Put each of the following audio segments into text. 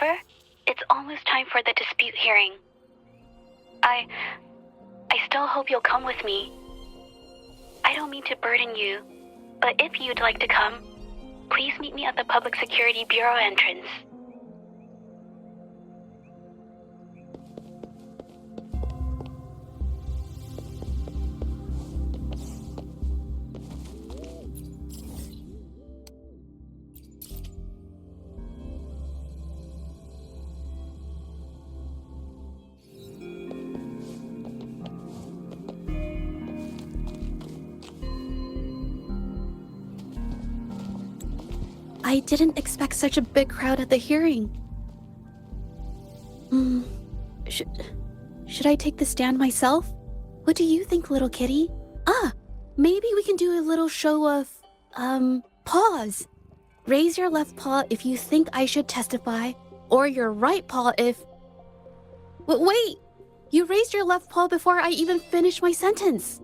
Rover, it's almost time for the dispute hearing. I still hope you'll come with me. I don't mean to burden you, but if you'd like to come, please meet me at the Public Security Bureau entrance. I didn't expect such a big crowd at the hearing. Should I take the stand myself? What do you think, little kitty? Maybe we can do a little show of, paws. Raise your left paw if you think I should testify, or your right paw if... Wait! You raised your left paw before I even finished my sentence.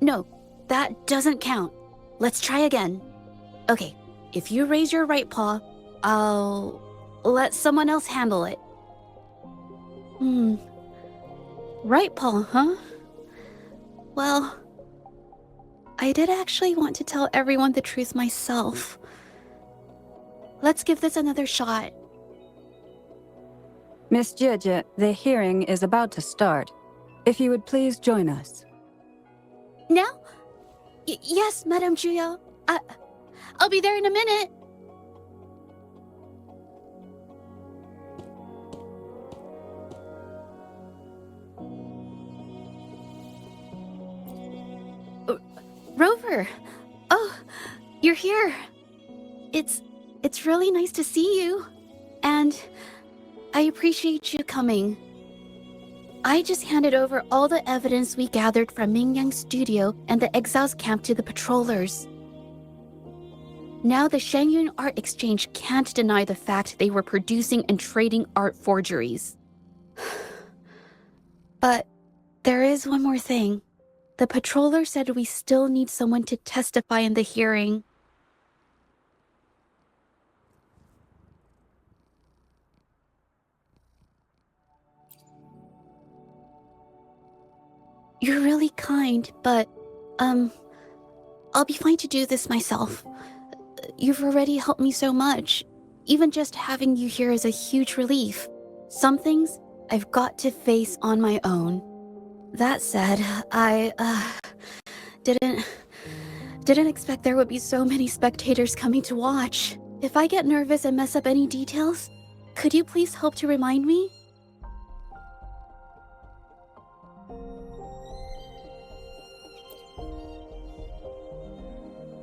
No, that doesn't count. Let's try again. Okay. If you raise your right paw, I'll let someone else handle it. Right paw, huh? Well, I did actually want to tell everyone the truth myself. Let's give this another shot. Miss Zhezhi, the hearing is about to start. If you would please join us. Now? Yes, Madame Juyo. I'll be there in a minute. Rover. Oh, you're here. It's really nice to see you. And I appreciate you coming. I just handed over all the evidence we gathered from Mingyang's studio and the exiles camp to the patrollers. Now the Shangyun Art Exchange can't deny the fact they were producing and trading art forgeries. But there is one more thing. The patroller said we still need someone to testify in the hearing. You're really kind, but, I'll be fine to do this myself. You've already helped me so much. Even just having you here is a huge relief. Some things I've got to face on my own. That said, I, didn't expect there would be so many spectators coming to watch. If I get nervous and mess up any details, could you please help to remind me?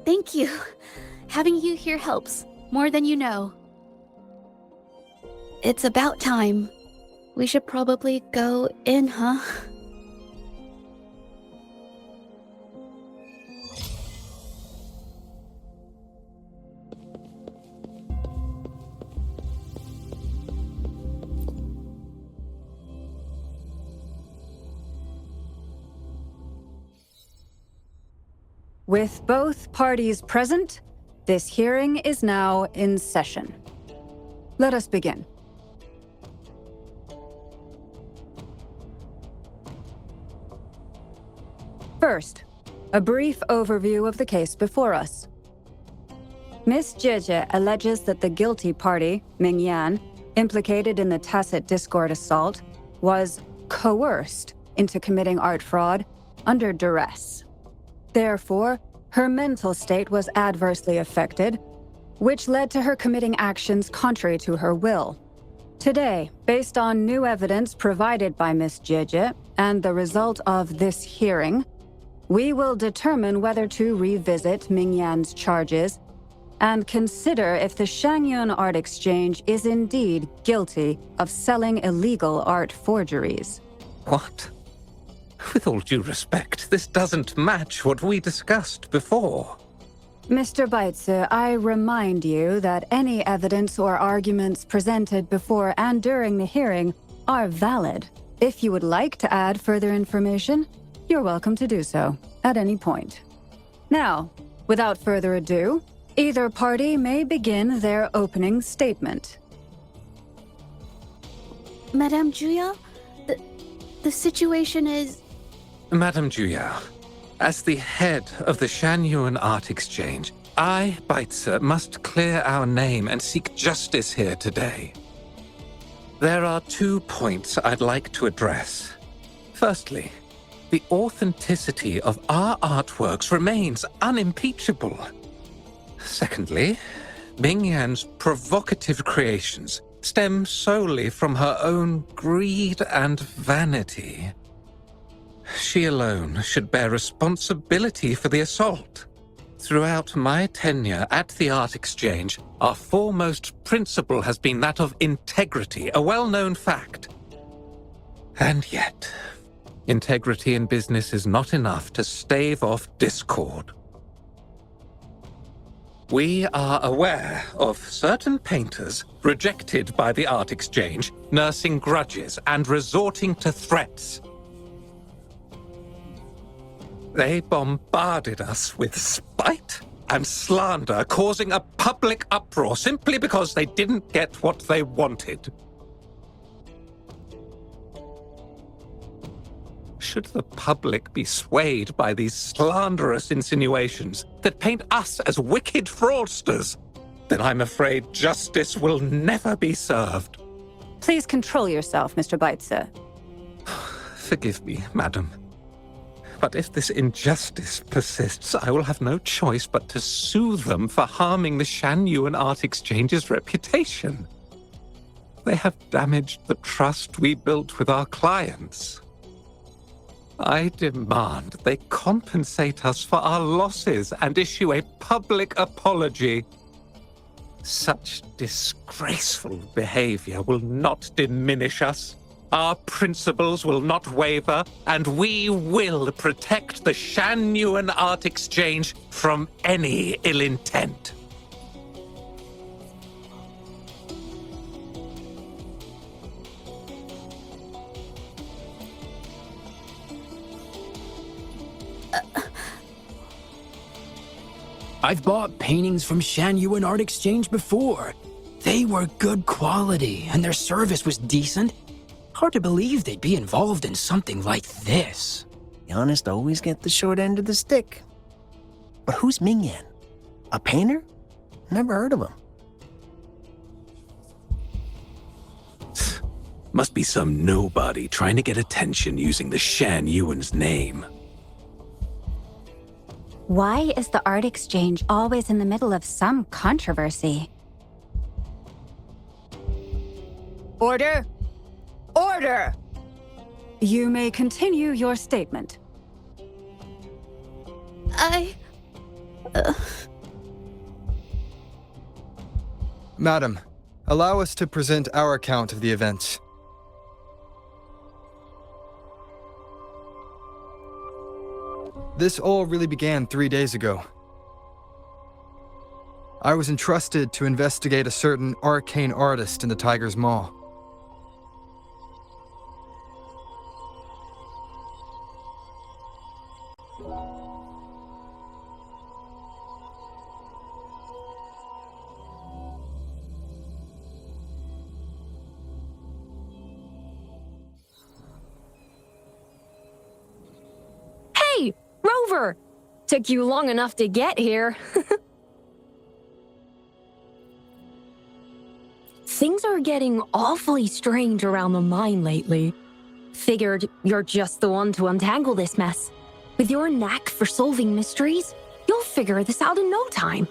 Thank you. Having you here helps, more than you know. It's about time. We should probably go in, huh? With both parties present, this hearing is now in session. Let us begin. First, a brief overview of the case before us. Miss Zhezhi alleges that the guilty party, Mingyan, implicated in the tacit discord assault, was coerced into committing art fraud under duress. Therefore, her mental state was adversely affected, which led to her committing actions contrary to her will. Today, based on new evidence provided by Miss Zhezhi and the result of this hearing, we will determine whether to revisit Mingyan's charges and consider if the Shangyun Art Exchange is indeed guilty of selling illegal art forgeries. What? With all due respect, this doesn't match what we discussed before. Mr. Baitsu, I remind you that any evidence or arguments presented before and during the hearing are valid. If you would like to add further information, you're welcome to do so at any point. Now, without further ado, either party may begin their opening statement. Madame Juya, the situation is... Madame Juya, as the head of the Shanyuan Art Exchange, I, Baitse, must clear our name and seek justice here today. There are 2 points I'd like to address. Firstly, the authenticity of our artworks remains unimpeachable. Secondly, Mingyan's provocative creations stem solely from her own greed and vanity. She alone should bear responsibility for the assault. Throughout my tenure at the Art Exchange, our foremost principle has been that of integrity, a well-known fact. And yet, integrity in business is not enough to stave off discord. We are aware of certain painters rejected by the Art Exchange, nursing grudges and resorting to threats. They bombarded us with spite and slander, causing a public uproar simply because they didn't get what they wanted. Should the public be swayed by these slanderous insinuations that paint us as wicked fraudsters, then I'm afraid justice will never be served. Please control yourself, Mr. Baitse. Forgive me, madam. But if this injustice persists, I will have no choice but to sue them for harming the Shanyuan Art Exchange's reputation. They have damaged the trust we built with our clients. I demand they compensate us for our losses and issue a public apology. Such disgraceful behavior will not diminish us. Our principles will not waver, and we will protect the Shanyuan Art Exchange from any ill intent. I've bought paintings from Shanyuan Art Exchange before. They were good quality, and their service was decent. Hard to believe they'd be involved in something like this. The honest always get the short end of the stick. But who's Mingyan? A painter? Never heard of him. Must be some nobody trying to get attention using the Shanyuan's name. Why is the Art Exchange always in the middle of some controversy? Order! Order! You may continue your statement. Madam, allow us to present our account of the events. This all really began 3 days ago. I was entrusted to investigate a certain arcane artist in the Tiger's Maw. Hey, Rover! Took you long enough to get here. Things are getting awfully strange around the mine lately. Figured you're just the one to untangle this mess. With your knack for solving mysteries, you'll figure this out in no time.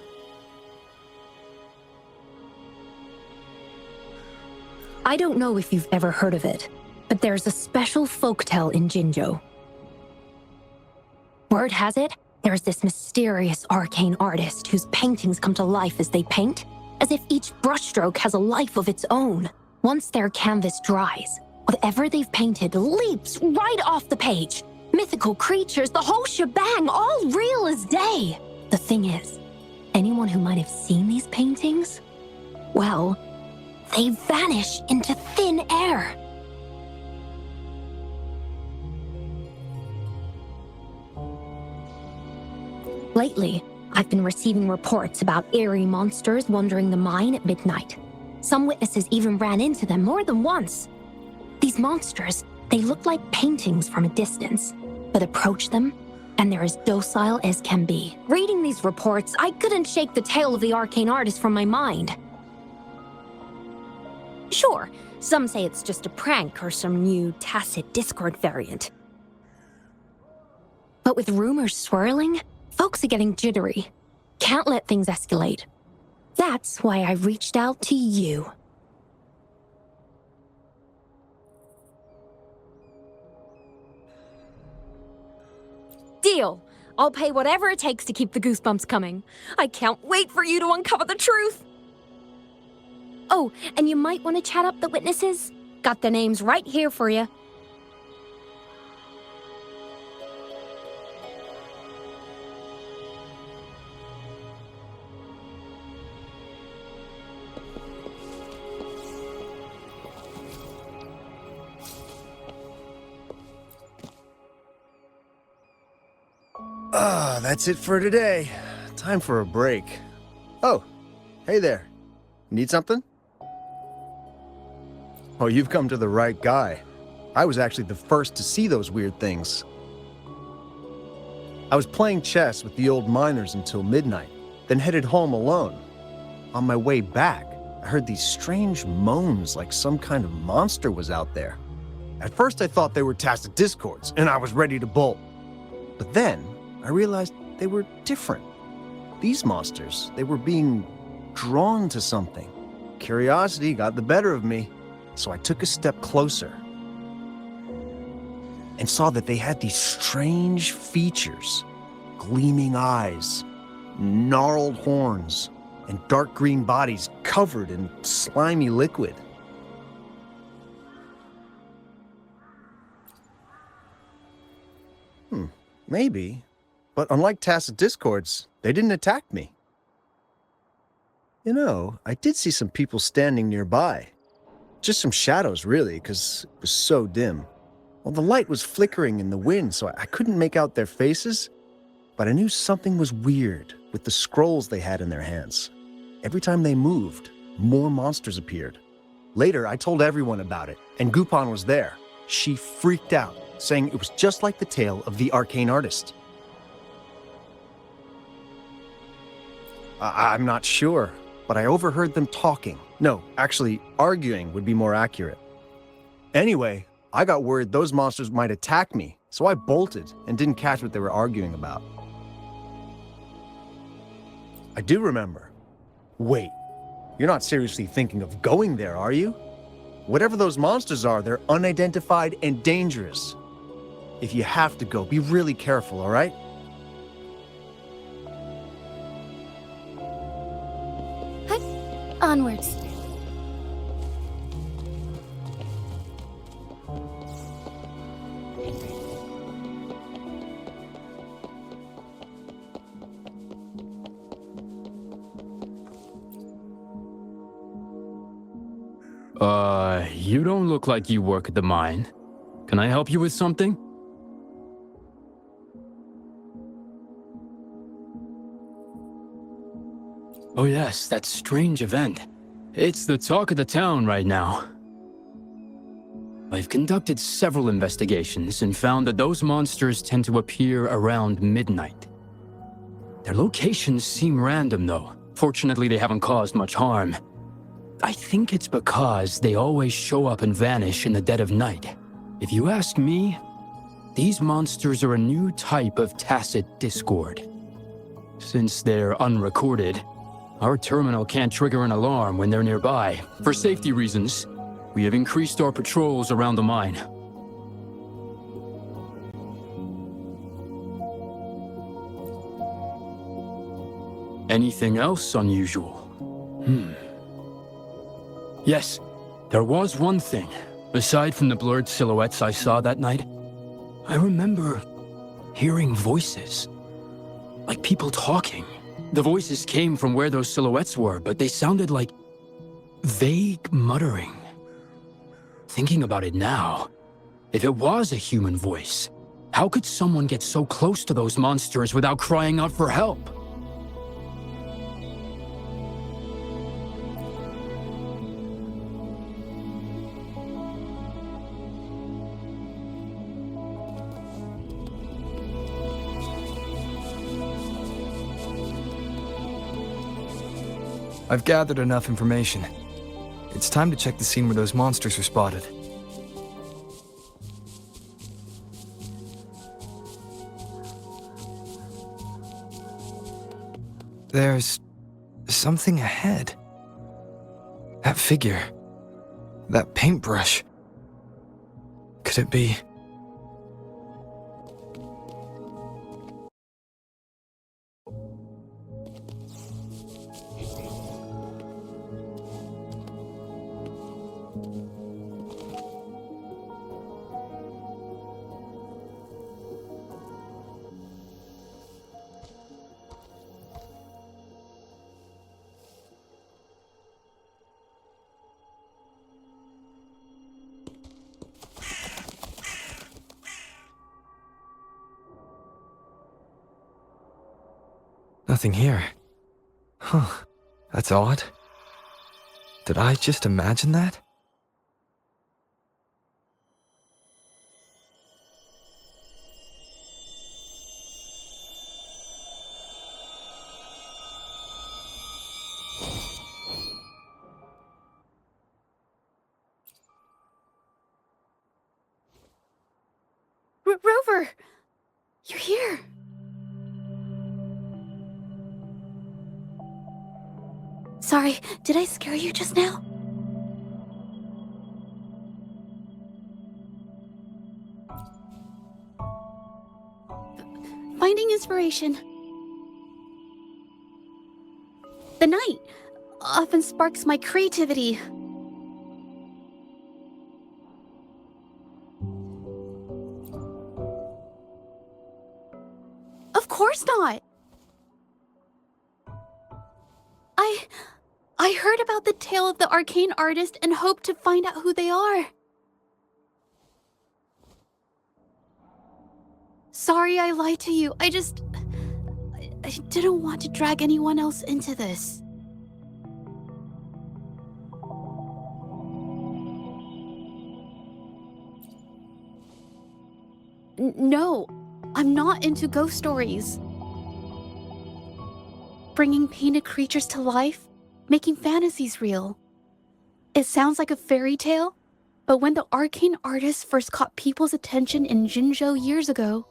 I don't know if you've ever heard of it, but there's a special folktale in Jinzhou. Word has it, there's this mysterious arcane artist whose paintings come to life as they paint, as if each brushstroke has a life of its own. Once their canvas dries, whatever they've painted leaps right off the page. Mythical creatures, the whole shebang, all real as day. The thing is, anyone who might have seen these paintings, well, they vanish into thin air. Lately, I've been receiving reports about eerie monsters wandering the mine at midnight. Some witnesses even ran into them more than once. These monsters, they look like paintings from a distance, but approach them, and they're as docile as can be. Reading these reports, I couldn't shake the tale of the arcane artist from my mind. Sure, some say it's just a prank or some new tacit Discord variant. But with rumors swirling, folks are getting jittery. Can't let things escalate. That's why I reached out to you. Deal. I'll pay whatever it takes to keep the goosebumps coming. I can't wait for you to uncover the truth. Oh, and you might want to chat up the witnesses. Got their names right here for you. That's it for today. Time for a break. Oh, hey there. Need something? Oh, you've come to the right guy. I was actually the first to see those weird things. I was playing chess with the old miners until midnight, then headed home alone. On my way back, I heard these strange moans like some kind of monster was out there. At first I thought they were tacit discords, and I was ready to bolt. But then, I realized they were different. These monsters, they were being drawn to something. Curiosity got the better of me, so I took a step closer and saw that they had these strange features. Gleaming eyes, gnarled horns, and dark green bodies covered in slimy liquid. Maybe. But unlike tacit discords, they didn't attack me. You know, I did see some people standing nearby. Just some shadows, really, because it was so dim. Well, the light was flickering in the wind, so I couldn't make out their faces. But I knew something was weird with the scrolls they had in their hands. Every time they moved, more monsters appeared. Later, I told everyone about it, and Gupon was there. She freaked out, saying it was just like the tale of the arcane artist. I'm not sure, but I overheard them talking. No, actually, arguing would be more accurate. Anyway, I got worried those monsters might attack me, so I bolted and didn't catch what they were arguing about. I do remember. Wait, you're not seriously thinking of going there, are you? Whatever those monsters are, they're unidentified and dangerous. If you have to go, be really careful, all right? Onwards. You don't look like you work at the mine. Can I help you with something? Oh yes, that strange event. It's the talk of the town right now. I've conducted several investigations and found that those monsters tend to appear around midnight. Their locations seem random though. Fortunately, they haven't caused much harm. I think it's because they always show up and vanish in the dead of night. If you ask me, these monsters are a new type of tacit discord. Since they're unrecorded, our terminal can't trigger an alarm when they're nearby. For safety reasons, we have increased our patrols around the mine. Anything else unusual? Yes, there was one thing. Aside from the blurred silhouettes I saw that night, I remember hearing voices. Like people talking. The voices came from where those silhouettes were, but they sounded like vague muttering. Thinking about it now, if it was a human voice, how could someone get so close to those monsters without crying out for help? I've gathered enough information. It's time to check the scene where those monsters were spotted. There's something ahead. That figure. That paintbrush. Could it be... Nothing here. Huh. That's odd. Did I just imagine that? Rover! You're here! Sorry, did I scare you just now? Finding inspiration. The night often sparks my creativity. Of course not! I heard about the tale of the arcane artist and hoped to find out who they are. Sorry I lied to you. I didn't want to drag anyone else into this. No, I'm not into ghost stories. Bringing painted creatures to life, making fantasies real. It sounds like a fairy tale, but when the arcane artist first caught people's attention in Jinzhou years ago,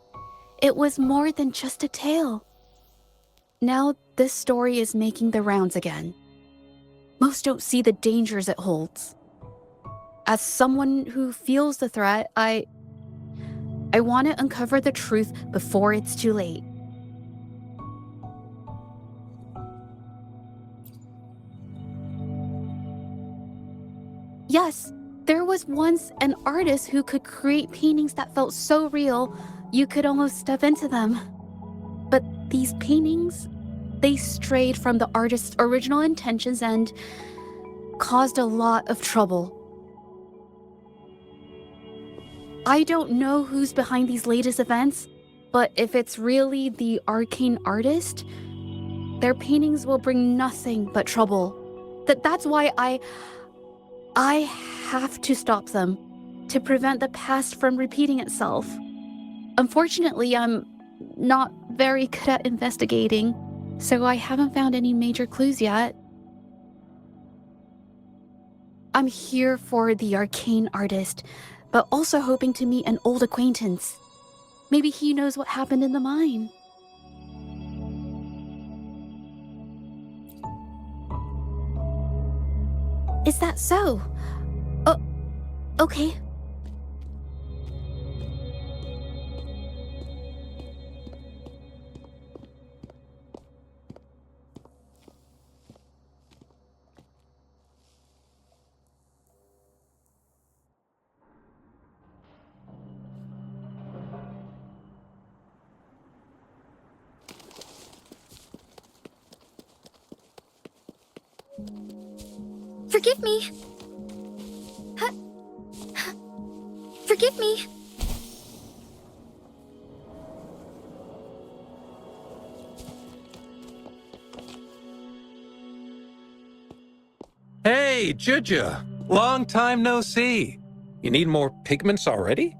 it was more than just a tale. Now this story is making the rounds again. Most don't see the dangers it holds. As someone who feels the threat, I want to uncover the truth before it's too late. Yes, there was once an artist who could create paintings that felt so real, you could almost step into them. But these paintings, they strayed from the artist's original intentions and caused a lot of trouble. I don't know who's behind these latest events, but if it's really the arcane artist, their paintings will bring nothing but trouble. That's why I have to stop them, to prevent the past from repeating itself. Unfortunately, I'm not very good at investigating, so I haven't found any major clues yet. I'm here for the arcane artist, but also hoping to meet an old acquaintance. Maybe he knows what happened in the mine. Is that so? Oh, okay. Forgive me. Forgive me. Hey, Zhezhi! Long time no see. You need more pigments already?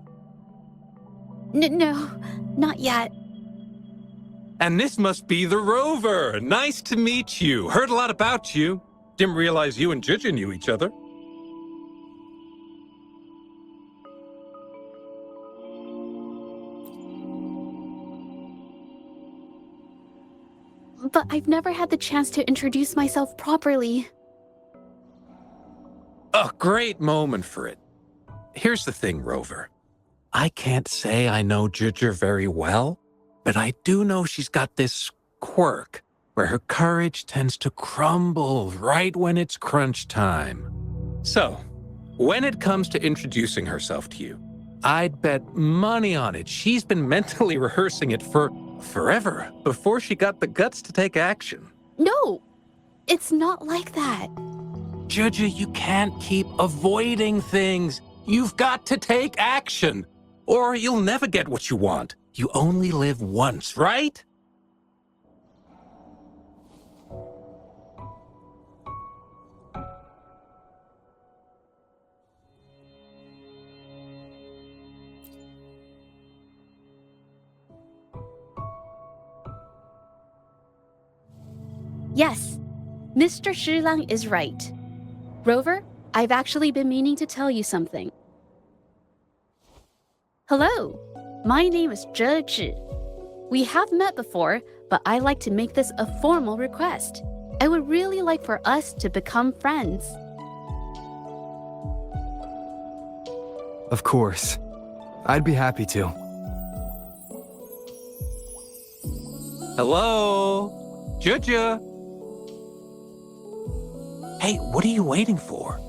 No, not yet. And this must be the rover. Nice to meet you. Heard a lot about you. Didn't realize you and Zhezhi knew each other. But I've never had the chance to introduce myself properly. A great moment for it. Here's the thing, Rover. I can't say I know Zhezhi very well, but I do know she's got this quirk where her courage tends to crumble right when it's crunch time. So, when it comes to introducing herself to you, I'd bet money on it she's been mentally rehearsing it for forever before she got the guts to take action. No, it's not like that. Zhezhi, you can't keep avoiding things. You've got to take action, or you'll never get what you want. You only live once, right? Yes, Mr. Shilang is right. Rover, I've actually been meaning to tell you something. Hello, my name is Zhezhi. We have met before, but I like to make this a formal request. I would really like for us to become friends. Of course. I'd be happy to. Hello? Zhezhi? Hey, what are you waiting for?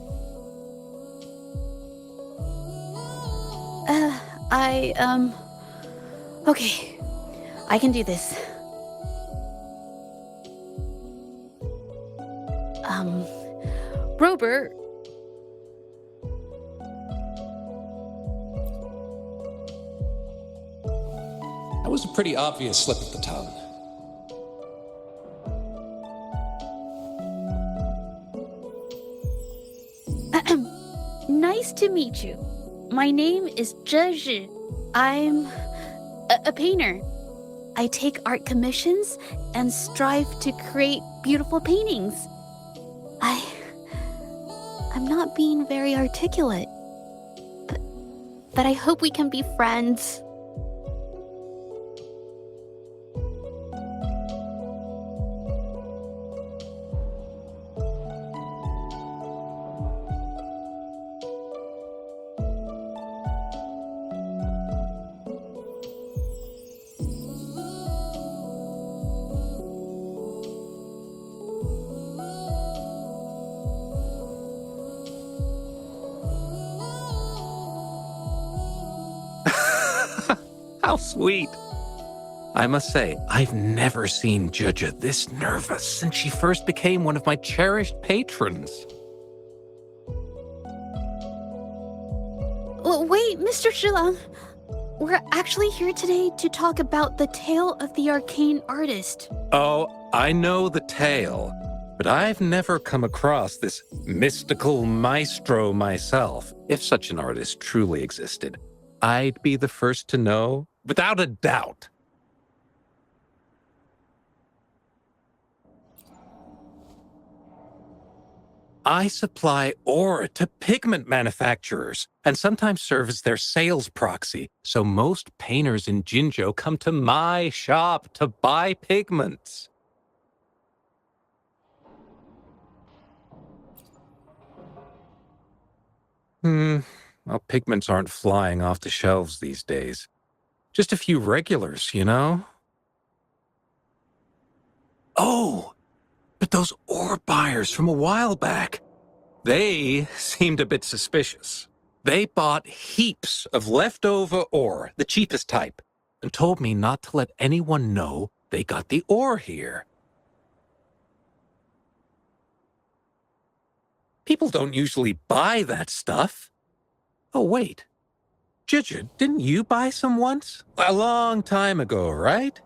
Okay. I can do this. Rover. That was a pretty obvious slip of the tongue. Nice to meet you. My name is Zhezhi. I'm a painter. I take art commissions and strive to create beautiful paintings. I'm not being very articulate, but I hope we can be friends. How sweet. I must say, I've never seen Zhezhi this nervous since she first became one of my cherished patrons. Wait, Mr. Shilang. We're actually here today to talk about the tale of the arcane artist. Oh, I know the tale, but I've never come across this mystical maestro myself. If such an artist truly existed, I'd be the first to know, without a doubt. I supply ore to pigment manufacturers and sometimes serve as their sales proxy, so most painters in Jinzhou come to my shop to buy pigments. Well, pigments aren't flying off the shelves these days. Just a few regulars, you know? Oh, but those ore buyers from a while back, they seemed a bit suspicious. They bought heaps of leftover ore, the cheapest type, and told me not to let anyone know they got the ore here. People don't usually buy that stuff. Oh, wait. Zhezhi, didn't you buy some once? A long time ago, right?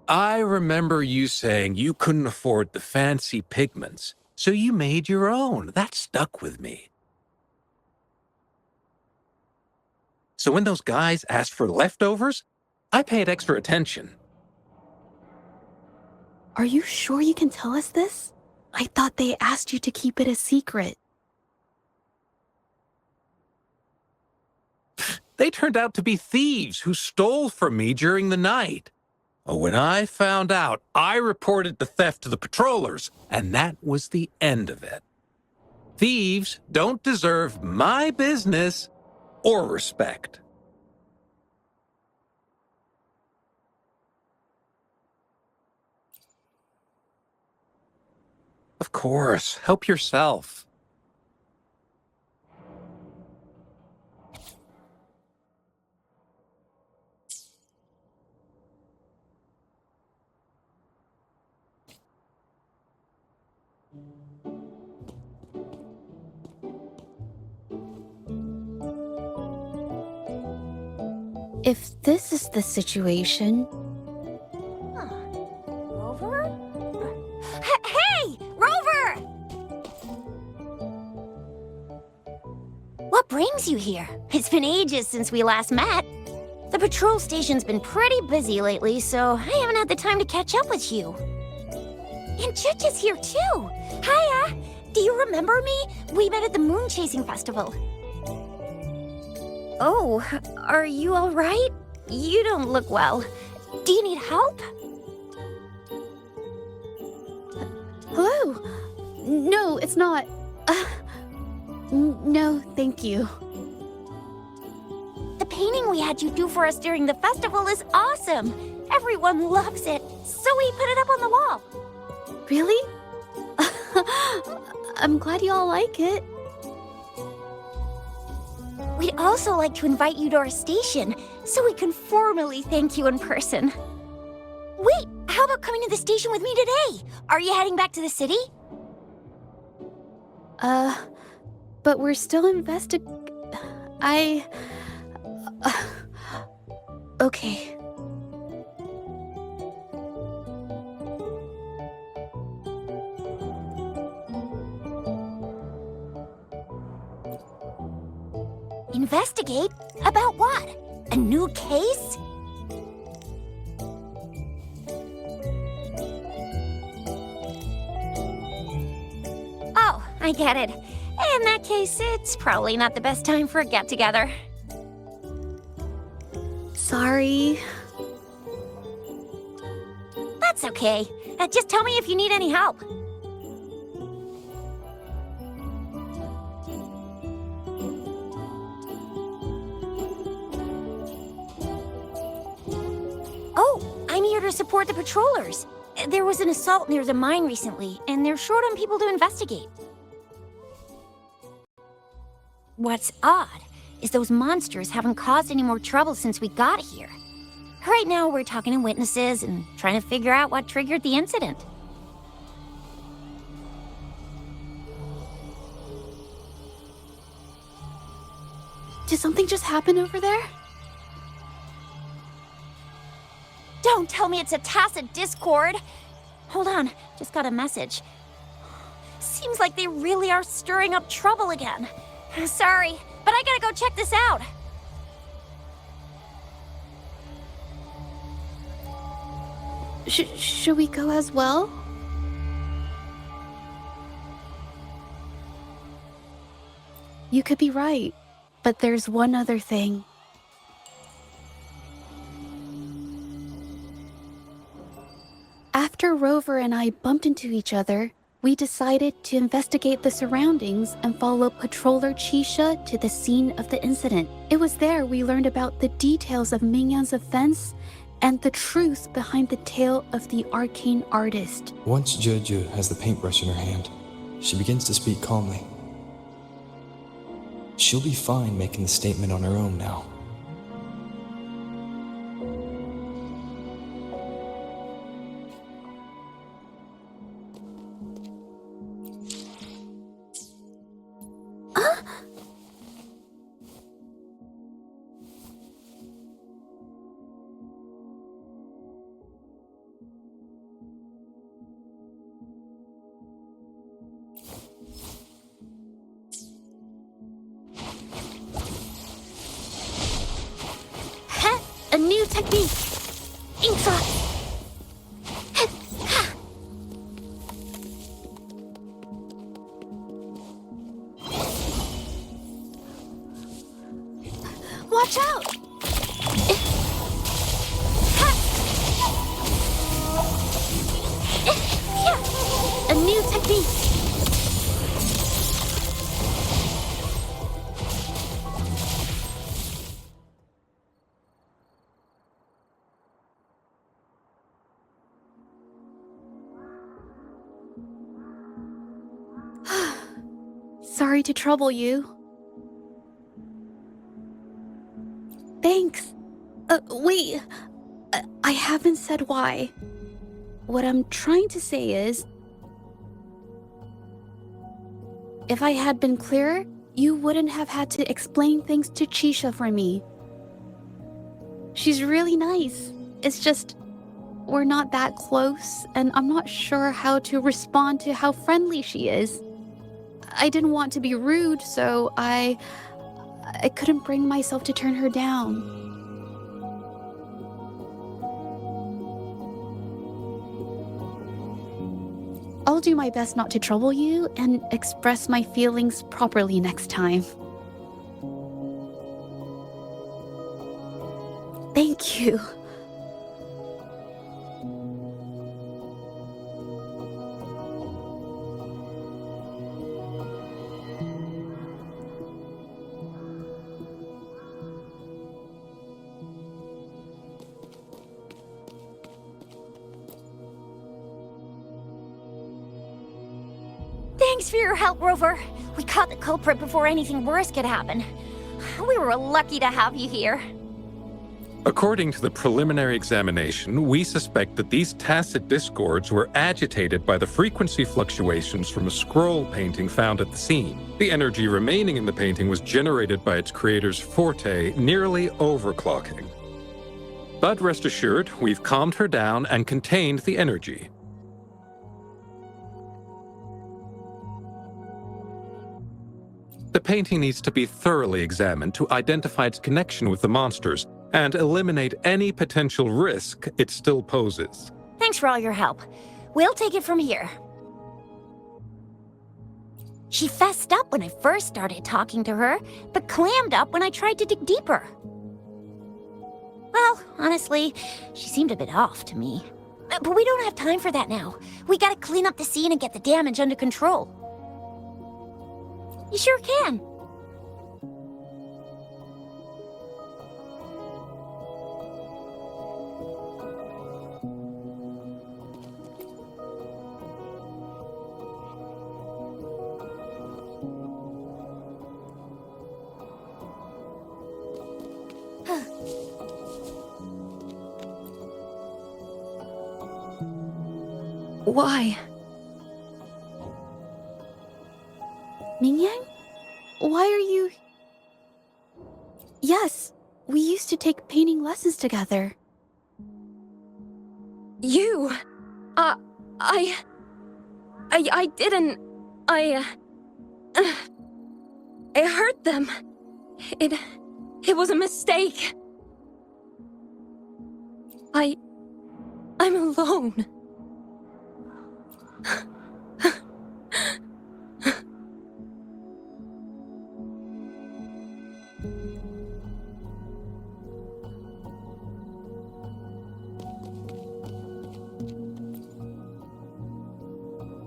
I remember you saying you couldn't afford the fancy pigments, so you made your own. That stuck with me. So when those guys asked for leftovers, I paid extra attention. Are you sure you can tell us this? I thought they asked you to keep it a secret. They turned out to be thieves who stole from me during the night. When I found out, I reported the theft to the patrollers, and that was the end of it. Thieves don't deserve my business or respect. Of course, help yourself. If this is the situation... Rover? Hey! Rover! What brings you here? It's been ages since we last met. The patrol station's been pretty busy lately, so I haven't had the time to catch up with you. And Zhezhi's here too. Hiya! Do you remember me? We met at the moon chasing festival. Oh, are you all right? You don't look well. Do you need help? Hello? No, it's not. No, thank you. The painting we had you do for us during the festival is awesome. Everyone loves it, so we put it up on the wall. Really? I'm glad you all like it. We'd also like to invite you to our station, so we can formally thank you in person. Wait, how about coming to the station with me today? Are you heading back to the city? But we're still okay. Investigate? About what? A new case? Oh, I get it. In that case, it's probably not the best time for a get-together. Sorry. That's okay. Just tell me if you need any help. Oh, I'm here to support the patrollers. There was an assault near the mine recently, and they're short on people to investigate. What's odd is those monsters haven't caused any more trouble since we got here. Right now, we're talking to witnesses and trying to figure out what triggered the incident. Did something just happen over there? Don't tell me it's a tacit discord! Hold on, just got a message. Seems like they really are stirring up trouble again. Sorry, but I gotta go check this out. Should we go as well? You could be right, but there's one other thing. After Rover and I bumped into each other, we decided to investigate the surroundings and follow Patroller Chisha to the scene of the incident. It was there we learned about the details of Mingyang's offense and the truth behind the tale of the arcane artist. Once Zhezhi has the paintbrush in her hand, she begins to speak calmly. She'll be fine making the statement on her own now. A new technique! Ink Watch out! A new technique. Sorry to trouble you. Thanks. Wait. I haven't said why. What I'm trying to say is, if I had been clearer, you wouldn't have had to explain things to Chisha for me. She's really nice. It's just, we're not that close, and I'm not sure how to respond to how friendly she is. I didn't want to be rude, so I couldn't bring myself to turn her down. I'll do my best not to trouble you and express my feelings properly next time. Thank you. Thanks for your help, Rover. We caught the culprit before anything worse could happen. We were lucky to have you here. According to the preliminary examination, we suspect that these tacit discords were agitated by the frequency fluctuations from a scroll painting found at the scene. The energy remaining in the painting was generated by its creator's forte, nearly overclocking. But rest assured, we've calmed her down and contained the energy. The painting needs to be thoroughly examined to identify its connection with the monsters and eliminate any potential risk it still poses. Thanks for all your help. We'll take it from here. She fessed up when I first started talking to her, but clammed up when I tried to dig deeper. Well, honestly, she seemed a bit off to me. But we don't have time for that now. We gotta clean up the scene and get the damage under control. You sure can. Why? Mingyang? Why are you... Yes, we used to take painting lessons together. You... I didn't... I hurt them. It was a mistake. I'm alone.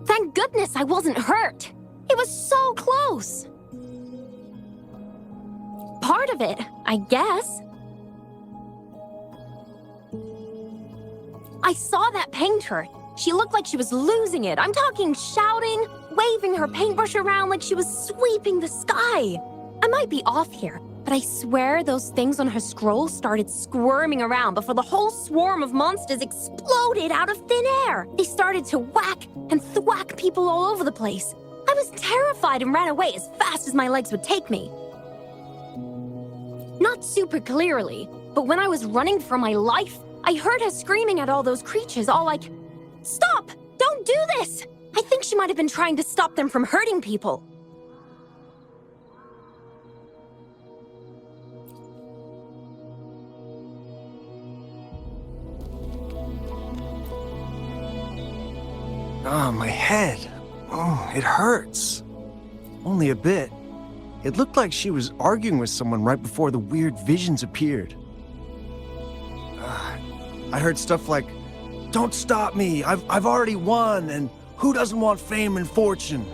Thank goodness I wasn't hurt. It was so close. Part of it, I guess. I saw that painter. She looked like she was losing it. I'm talking shouting, waving her paintbrush around like she was sweeping the sky. I might be off here, but I swear those things on her scroll started squirming around before the whole swarm of monsters exploded out of thin air. They started to whack and thwack people all over the place. I was terrified and ran away as fast as my legs would take me. Not super clearly, but when I was running for my life, I heard her screaming at all those creatures, all like, "Stop! Don't do this!" I think she might have been trying to stop them from hurting people. Oh, my head. Oh, it hurts. Only a bit. It looked like she was arguing with someone right before the weird visions appeared. I heard stuff like, "Don't stop me, I've already won, and who doesn't want fame and fortune?"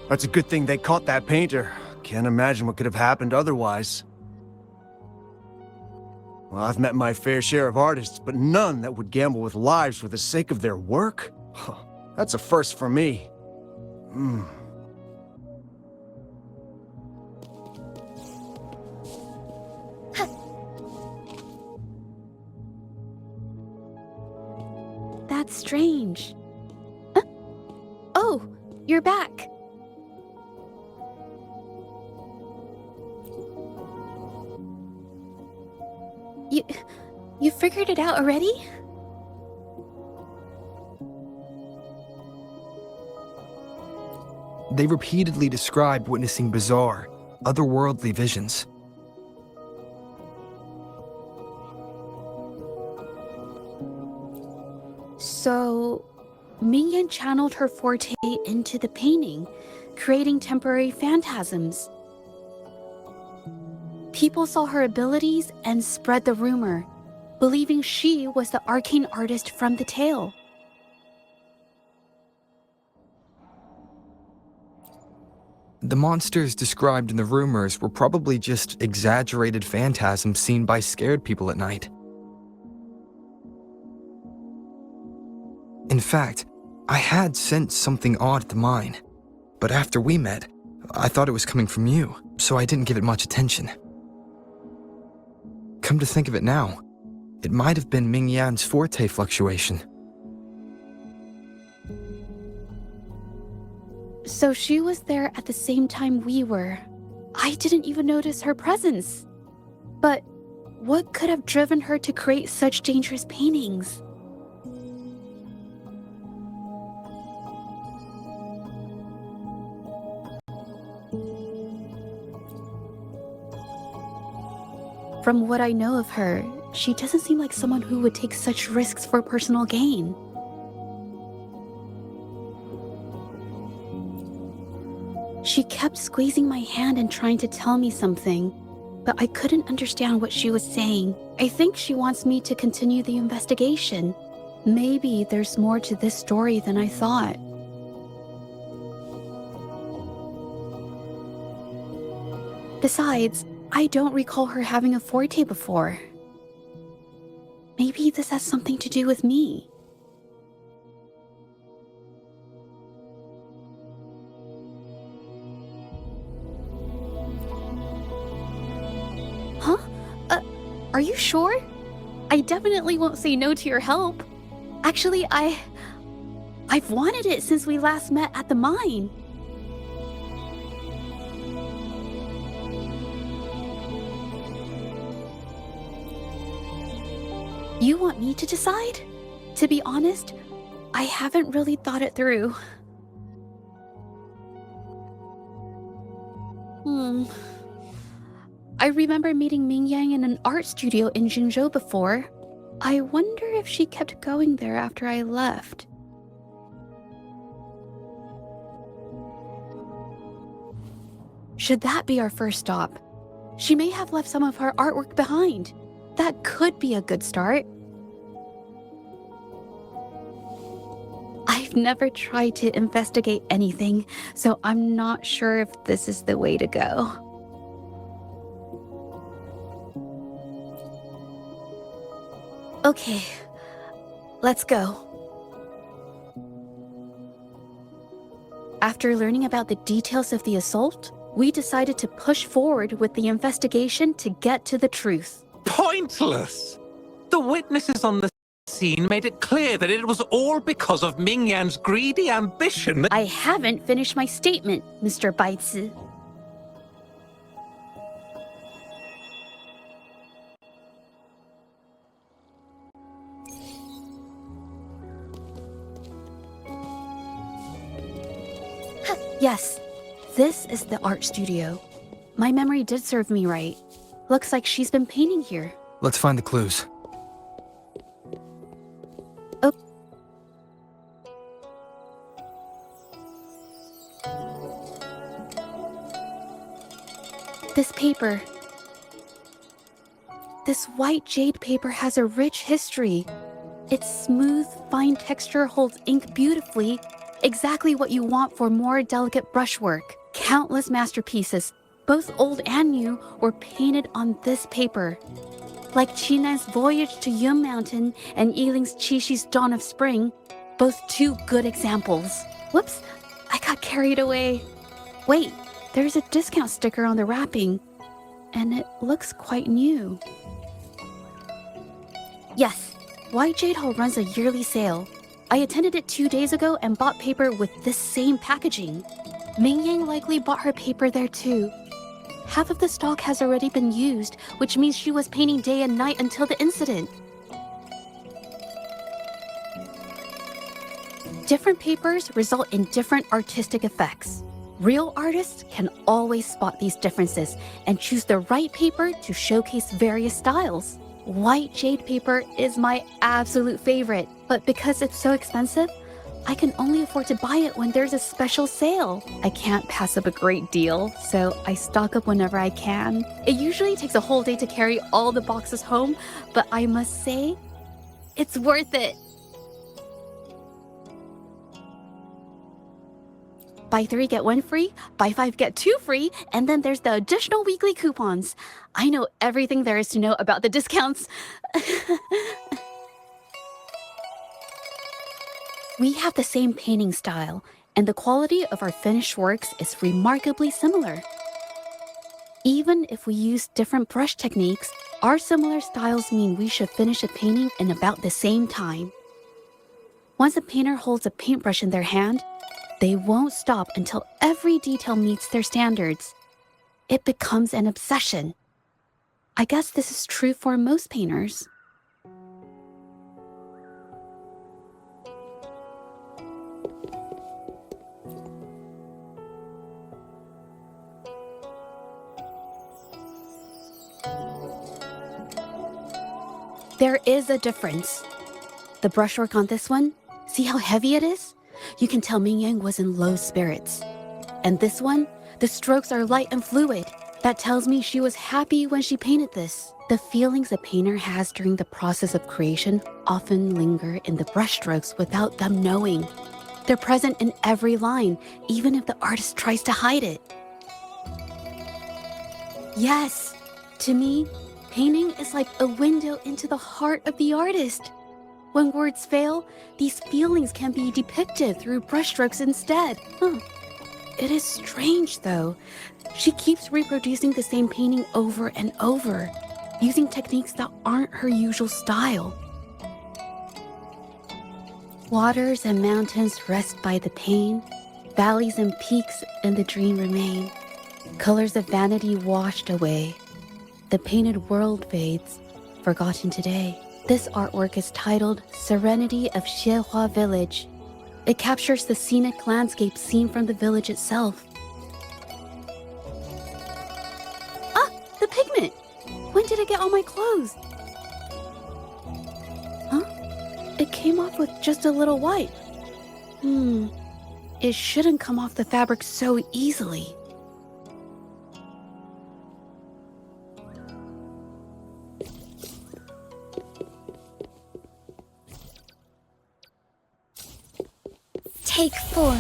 That's a good thing they caught that painter. Can't imagine what could have happened otherwise. Well, I've met my fair share of artists, but none that would gamble with lives for the sake of their work? That's a first for me. That's strange. Huh? Oh, you're back. You figured it out already? They repeatedly described witnessing bizarre, otherworldly visions. So, Mision channeled her forte into the painting, creating temporary phantasms. People saw her abilities and spread the rumor, believing she was the arcane artist from the tale. The monsters described in the rumors were probably just exaggerated phantasms seen by scared people at night. In fact, I had sensed something odd at the mine, but after we met, I thought it was coming from you, so I didn't give it much attention. Come to think of it now, it might have been Ming Yan's forte fluctuation. So she was there at the same time we were. I didn't even notice her presence. But what could have driven her to create such dangerous paintings? From what I know of her, she doesn't seem like someone who would take such risks for personal gain. She kept squeezing my hand and trying to tell me something, but I couldn't understand what she was saying. I think she wants me to continue the investigation. Maybe there's more to this story than I thought. Besides, I don't recall her having a forte before. Maybe this has something to do with me. Huh? Are you sure? I definitely won't say no to your help. Actually, I've wanted it since we last met at the mine. You want me to decide? To be honest, I haven't really thought it through. I remember meeting Ming Yang in an art studio in Jinzhou before. I wonder if she kept going there after I left. Should that be our first stop? She may have left some of her artwork behind. That could be a good start. I've never tried to investigate anything, so I'm not sure if this is the way to go. Okay, let's go. After learning about the details of the assault, we decided to push forward with the investigation to get to the truth. Pointless! The witnesses on the scene made it clear that it was all because of Ming Yan's greedy ambition that— I haven't finished my statement, Mr. Baizi. Yes, this is the art studio. My memory did serve me right. Looks like she's been painting here. Let's find the clues. Oh. This paper. This white jade paper has a rich history. Its smooth, fine texture holds ink beautifully, exactly what you want for more delicate brushwork. Countless masterpieces, both old and new, were painted on this paper. Like Chinan's Voyage to Yum Mountain and Yiling's Qishi's Dawn of Spring, both two good examples. Whoops, I got carried away. Wait, there's a discount sticker on the wrapping, and it looks quite new. Yes, White Jade Hall runs a yearly sale. I attended it 2 days ago and bought paper with this same packaging. Ming Yang likely bought her paper there too. Half of the stock has already been used, which means she was painting day and night until the incident. Different papers result in different artistic effects. Real artists can always spot these differences and choose the right paper to showcase various styles. White jade paper is my absolute favorite, but because it's so expensive, I can only afford to buy it when there's a special sale. I can't pass up a great deal, so I stock up whenever I can. It usually takes a whole day to carry all the boxes home, but I must say, it's worth it. Buy 3, get 1 free, buy 5, get 2 free, and then there's the additional weekly coupons. I know everything there is to know about the discounts. We have the same painting style, and the quality of our finished works is remarkably similar. Even if we use different brush techniques, our similar styles mean we should finish a painting in about the same time. Once a painter holds a paintbrush in their hand, they won't stop until every detail meets their standards. It becomes an obsession. I guess this is true for most painters. There is a difference. The brushwork on this one, see how heavy it is? You can tell Ming Yang was in low spirits. And this one, the strokes are light and fluid. That tells me she was happy when she painted this. The feelings a painter has during the process of creation often linger in the brushstrokes without them knowing. They're present in every line, even if the artist tries to hide it. Yes, to me, painting is like a window into the heart of the artist. When words fail, these feelings can be depicted through brushstrokes instead. It is strange, though. She keeps reproducing the same painting over and over, using techniques that aren't her usual style. Waters and mountains rest by the pain, valleys and peaks in the dream remain. Colors of vanity washed away. The painted world fades, forgotten today. This artwork is titled Serenity of Xiehua Village. It captures the scenic landscape seen from the village itself. Ah, the pigment! When did it get on my clothes? Huh? It came off with just a little wipe. It shouldn't come off the fabric so easily. Take form.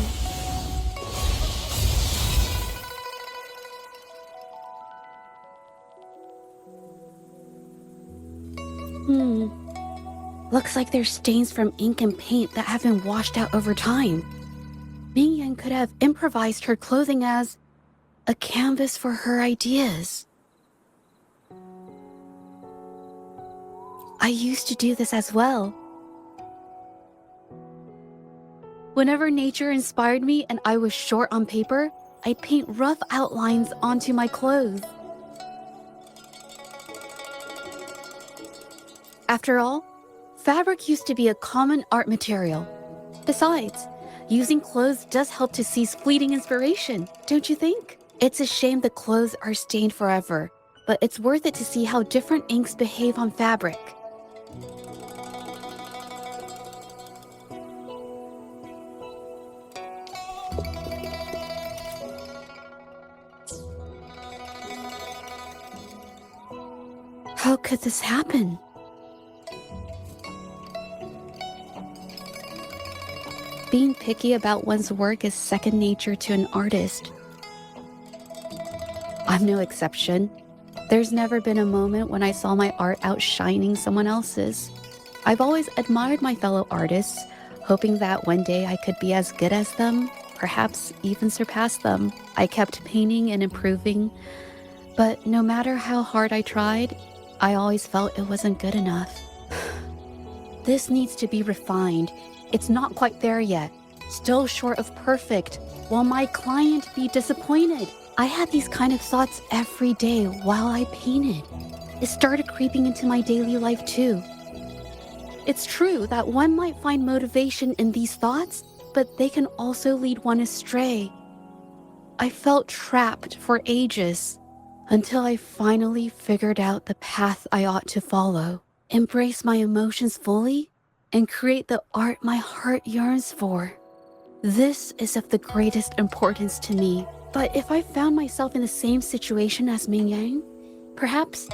Looks like there's stains from ink and paint that have been washed out over time. Ming Yan could have improvised her clothing as a canvas for her ideas. I used to do this as well. Whenever nature inspired me and I was short on paper, I'd paint rough outlines onto my clothes. After all, fabric used to be a common art material. Besides, using clothes does help to seize fleeting inspiration, don't you think? It's a shame the clothes are stained forever, but it's worth it to see how different inks behave on fabric. How could this happen? Being picky about one's work is second nature to an artist. I'm no exception. There's never been a moment when I saw my art outshining someone else's. I've always admired my fellow artists, hoping that one day I could be as good as them, perhaps even surpass them. I kept painting and improving, but no matter how hard I tried, I always felt it wasn't good enough. This needs to be refined. It's not quite there yet. Still short of perfect. Will my client be disappointed? I had these kind of thoughts every day while I painted. It started creeping into my daily life too. It's true that one might find motivation in these thoughts, but they can also lead one astray. I felt trapped for ages until I finally figured out the path I ought to follow, embrace my emotions fully, and create the art my heart yearns for. This is of the greatest importance to me. But if I found myself in the same situation as Ming Yang, perhaps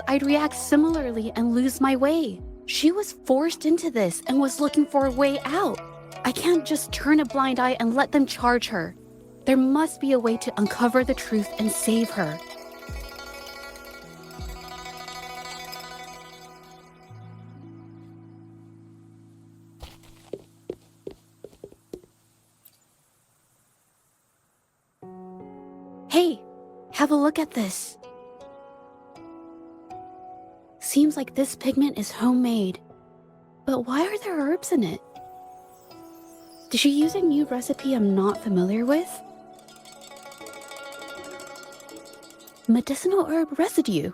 I'd react similarly and lose my way. She was forced into this and was looking for a way out. I can't just turn a blind eye and let them charge her. There must be a way to uncover the truth and save her. Hey, have a look at this. Seems like this pigment is homemade. But why are there herbs in it? Did she use a new recipe I'm not familiar with? Medicinal herb residue.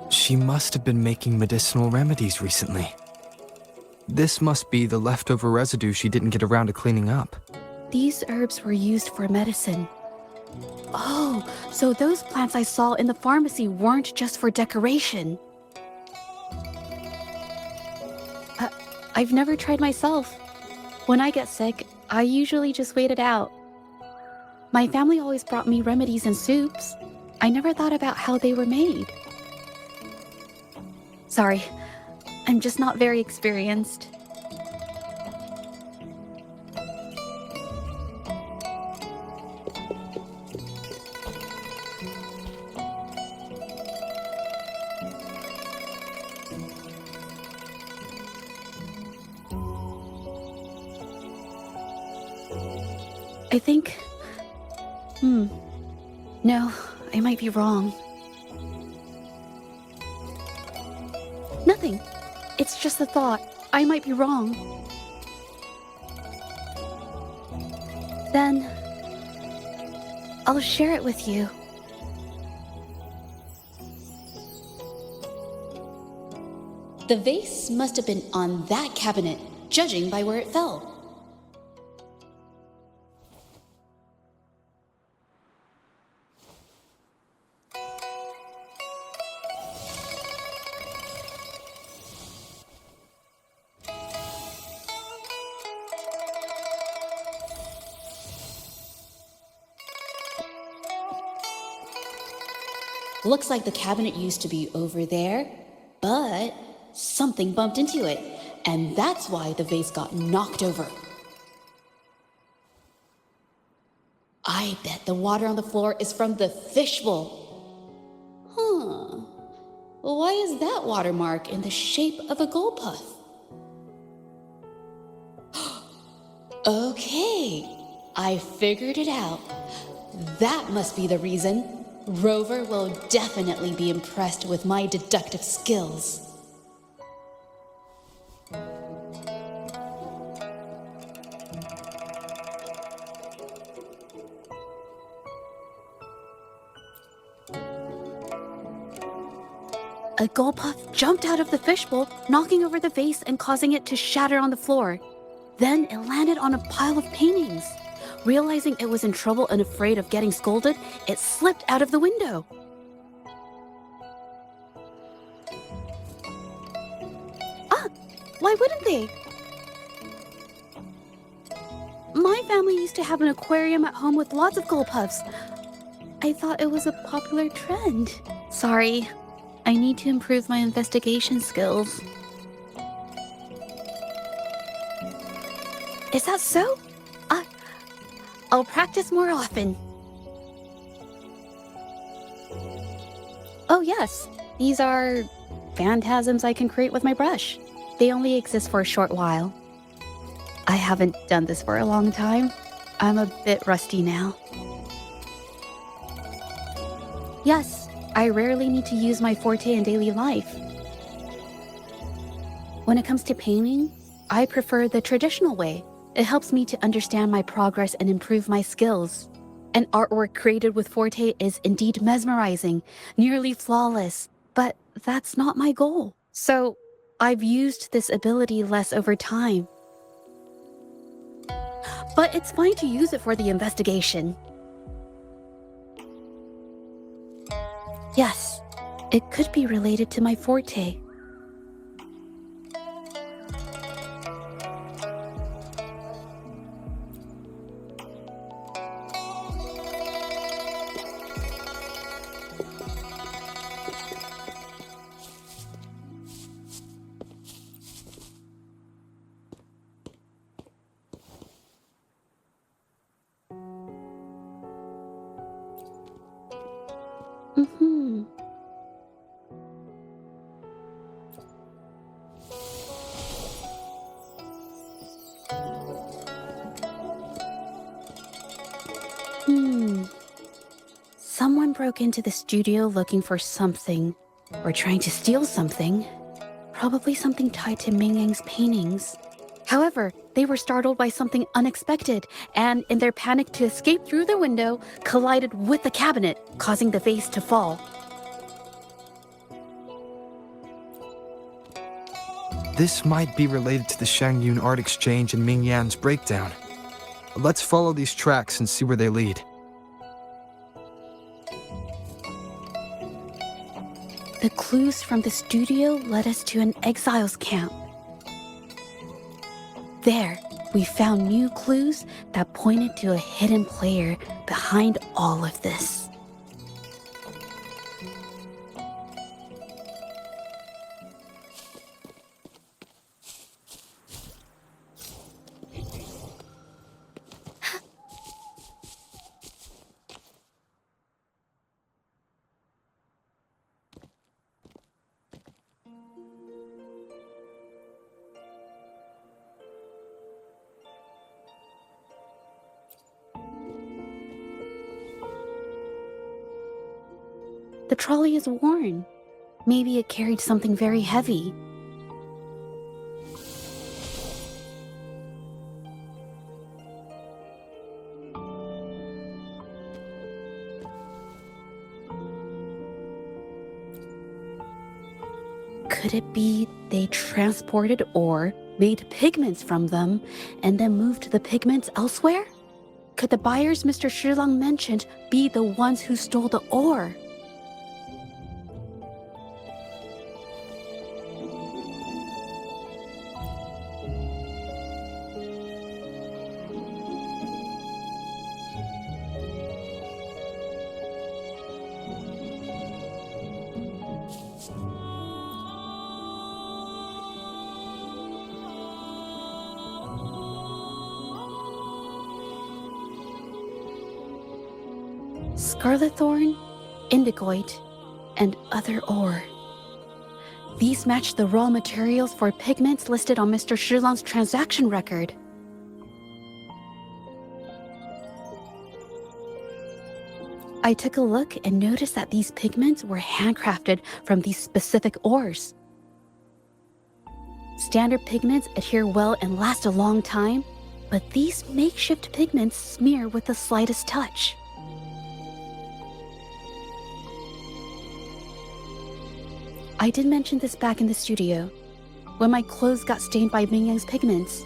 She must have been making medicinal remedies recently. This must be the leftover residue she didn't get around to cleaning up. These herbs were used for medicine. Oh, so those plants I saw in the pharmacy weren't just for decoration. I've never tried myself. When I get sick, I usually just wait it out. My family always brought me remedies and soups. I never thought about how they were made. Sorry, I'm just not very experienced. I think... No, I might be wrong. Nothing. It's just a thought. I might be wrong. Then... I'll share it with you. The vase must have been on that cabinet, judging by where it fell. Looks like the cabinet used to be over there, but something bumped into it, and that's why the vase got knocked over. I bet the water on the floor is from the fishbowl. Huh. Why is that watermark in the shape of a gull puff? Okay, I figured it out. That must be the reason. Rover will definitely be impressed with my deductive skills. A gull puff jumped out of the fishbowl, knocking over the vase and causing it to shatter on the floor. Then it landed on a pile of paintings. Realizing it was in trouble and afraid of getting scolded, it slipped out of the window. Why wouldn't they? My family used to have an aquarium at home with lots of gull puffs. I thought it was a popular trend. Sorry. I need to improve my investigation skills. Is that so? I'll practice more often. Oh yes, these are phantasms I can create with my brush. They only exist for a short while. I haven't done this for a long time. I'm a bit rusty now. Yes, I rarely need to use my forte in daily life. When it comes to painting, I prefer the traditional way. It helps me to understand my progress and improve my skills. An artwork created with forte is indeed mesmerizing, nearly flawless, but that's not my goal. So, I've used this ability less over time. But it's fine to use it for the investigation. Yes, it could be related to my forte. Mm-hmm. Someone broke into the studio looking for something, or trying to steal something. Probably something tied to Ming Yang's paintings. However, they were startled by something unexpected, and in their panic to escape through the window, collided with the cabinet, causing the vase to fall. This might be related to the Shangyun art exchange and Ming Yan's breakdown. Let's follow these tracks and see where they lead. The clues from the studio led us to an exiles camp. There, we found new clues that pointed to a hidden player behind all of this. The trolley is worn. Maybe it carried something very heavy. Could it be they transported ore, made pigments from them, and then moved the pigments elsewhere? Could the buyers Mr. Shilang mentioned be the ones who stole the ore? Scarlet thorn, indigoite, and other ore. These match the raw materials for pigments listed on Mr. Shilang's transaction record. I took a look and noticed that these pigments were handcrafted from these specific ores. Standard pigments adhere well and last a long time, but these makeshift pigments smear with the slightest touch. I did mention this back in the studio, when my clothes got stained by Ming Yang's pigments.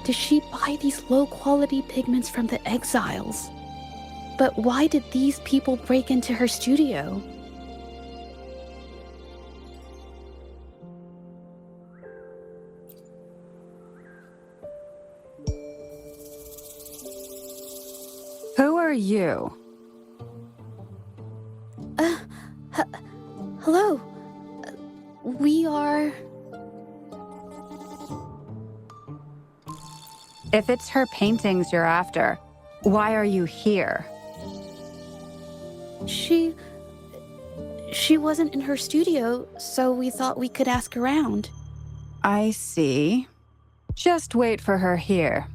Did she buy these low-quality pigments from the exiles? But why did these people break into her studio? Who are you? If it's her paintings you're after, why are you here? She wasn't in her studio, so we thought we could ask around. I see. Just wait for her here.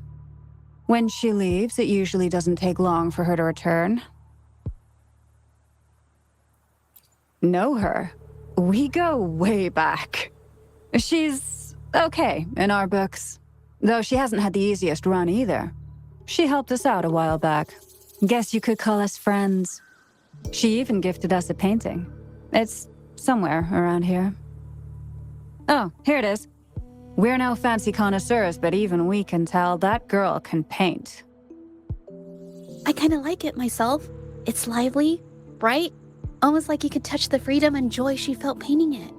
When she leaves, it usually doesn't take long for her to return. Know her? We go way back. She's okay in our books, though she hasn't had the easiest run either. She helped us out a while back. Guess you could call us friends. She even gifted us a painting. It's somewhere around here. Oh, here it is. We're no fancy connoisseurs, but even we can tell that girl can paint. I kind of like it myself. It's lively, bright, almost like you could touch the freedom and joy she felt painting it.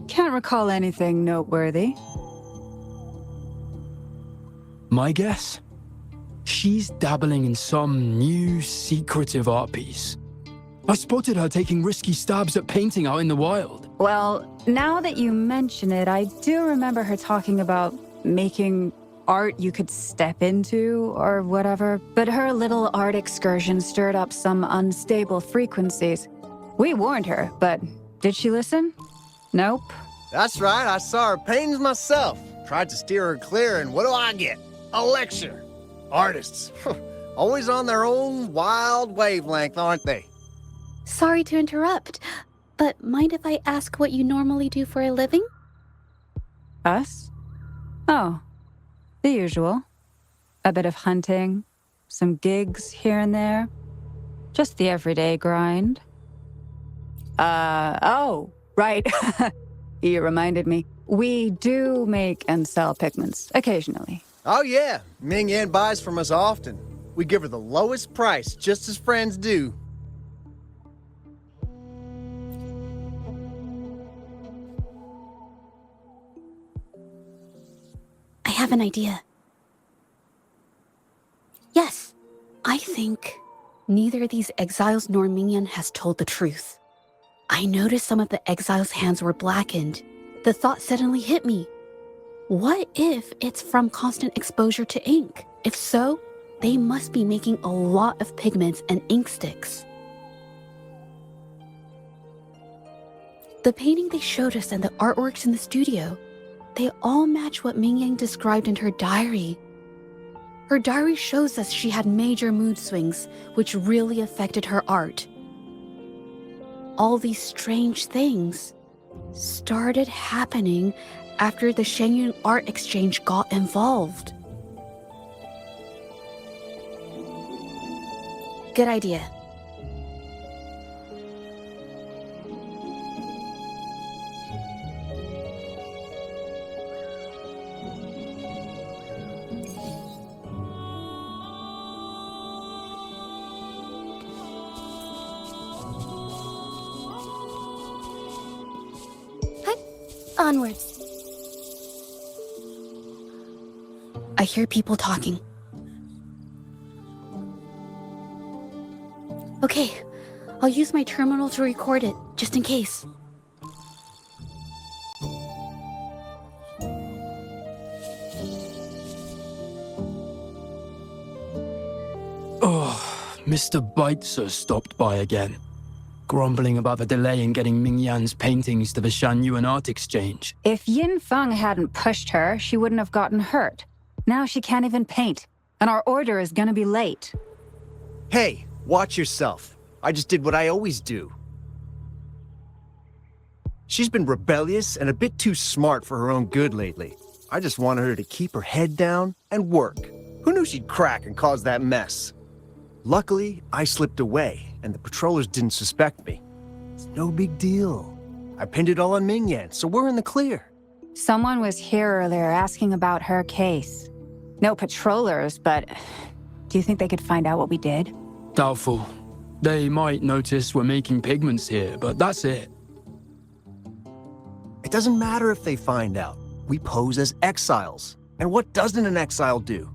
Can't recall anything noteworthy. My guess? She's dabbling in some new, secretive art piece. I spotted her taking risky stabs at painting out in the wild. Well, now that you mention it, I do remember her talking about making art you could step into or whatever, but her little art excursion stirred up some unstable frequencies. We warned her, but did she listen? Nope. That's right, I saw her paintings myself. Tried to steer her clear, and what do I get? A lecture. Artists, always on their own wild wavelength, aren't they? Sorry to interrupt, but mind if I ask what you normally do for a living? Us? Oh, the usual. A bit of hunting, some gigs here and there. Just the everyday grind. Oh, right. You reminded me. We do make and sell pigments, occasionally. Oh yeah, Ming Yan buys from us often. We give her the lowest price, just as friends do. I have an idea. Yes, I think neither these exiles nor Minion has told the truth. I noticed some of the exiles' hands were blackened. The thought suddenly hit me. What if it's from constant exposure to ink? If so, they must be making a lot of pigments and ink sticks. The painting they showed us and the artworks in the studio, they all match what Mingyang described in her diary. Her diary shows us she had major mood swings, which really affected her art. All these strange things started happening after the Shenyun Art Exchange got involved. Good idea. Onwards. I hear people talking. Okay, I'll use my terminal to record it, just in case. Oh, Mr. Beitzer stopped by again, grumbling about the delay in getting Ming Yan's paintings to the Shanyuan Art Exchange. If Yin Feng hadn't pushed her, she wouldn't have gotten hurt. Now she can't even paint, and our order is gonna be late. Hey, watch yourself. I just did what I always do. She's been rebellious and a bit too smart for her own good lately. I just wanted her to keep her head down and work. Who knew she'd crack and cause that mess? Luckily, I slipped away, and the patrollers didn't suspect me. It's no big deal. I pinned it all on Ming Yan, so we're in the clear. Someone was here earlier asking about her case. No patrollers, but do you think they could find out what we did? Doubtful. They might notice we're making pigments here, but that's it. It doesn't matter if they find out. We pose as exiles. And what doesn't an exile do?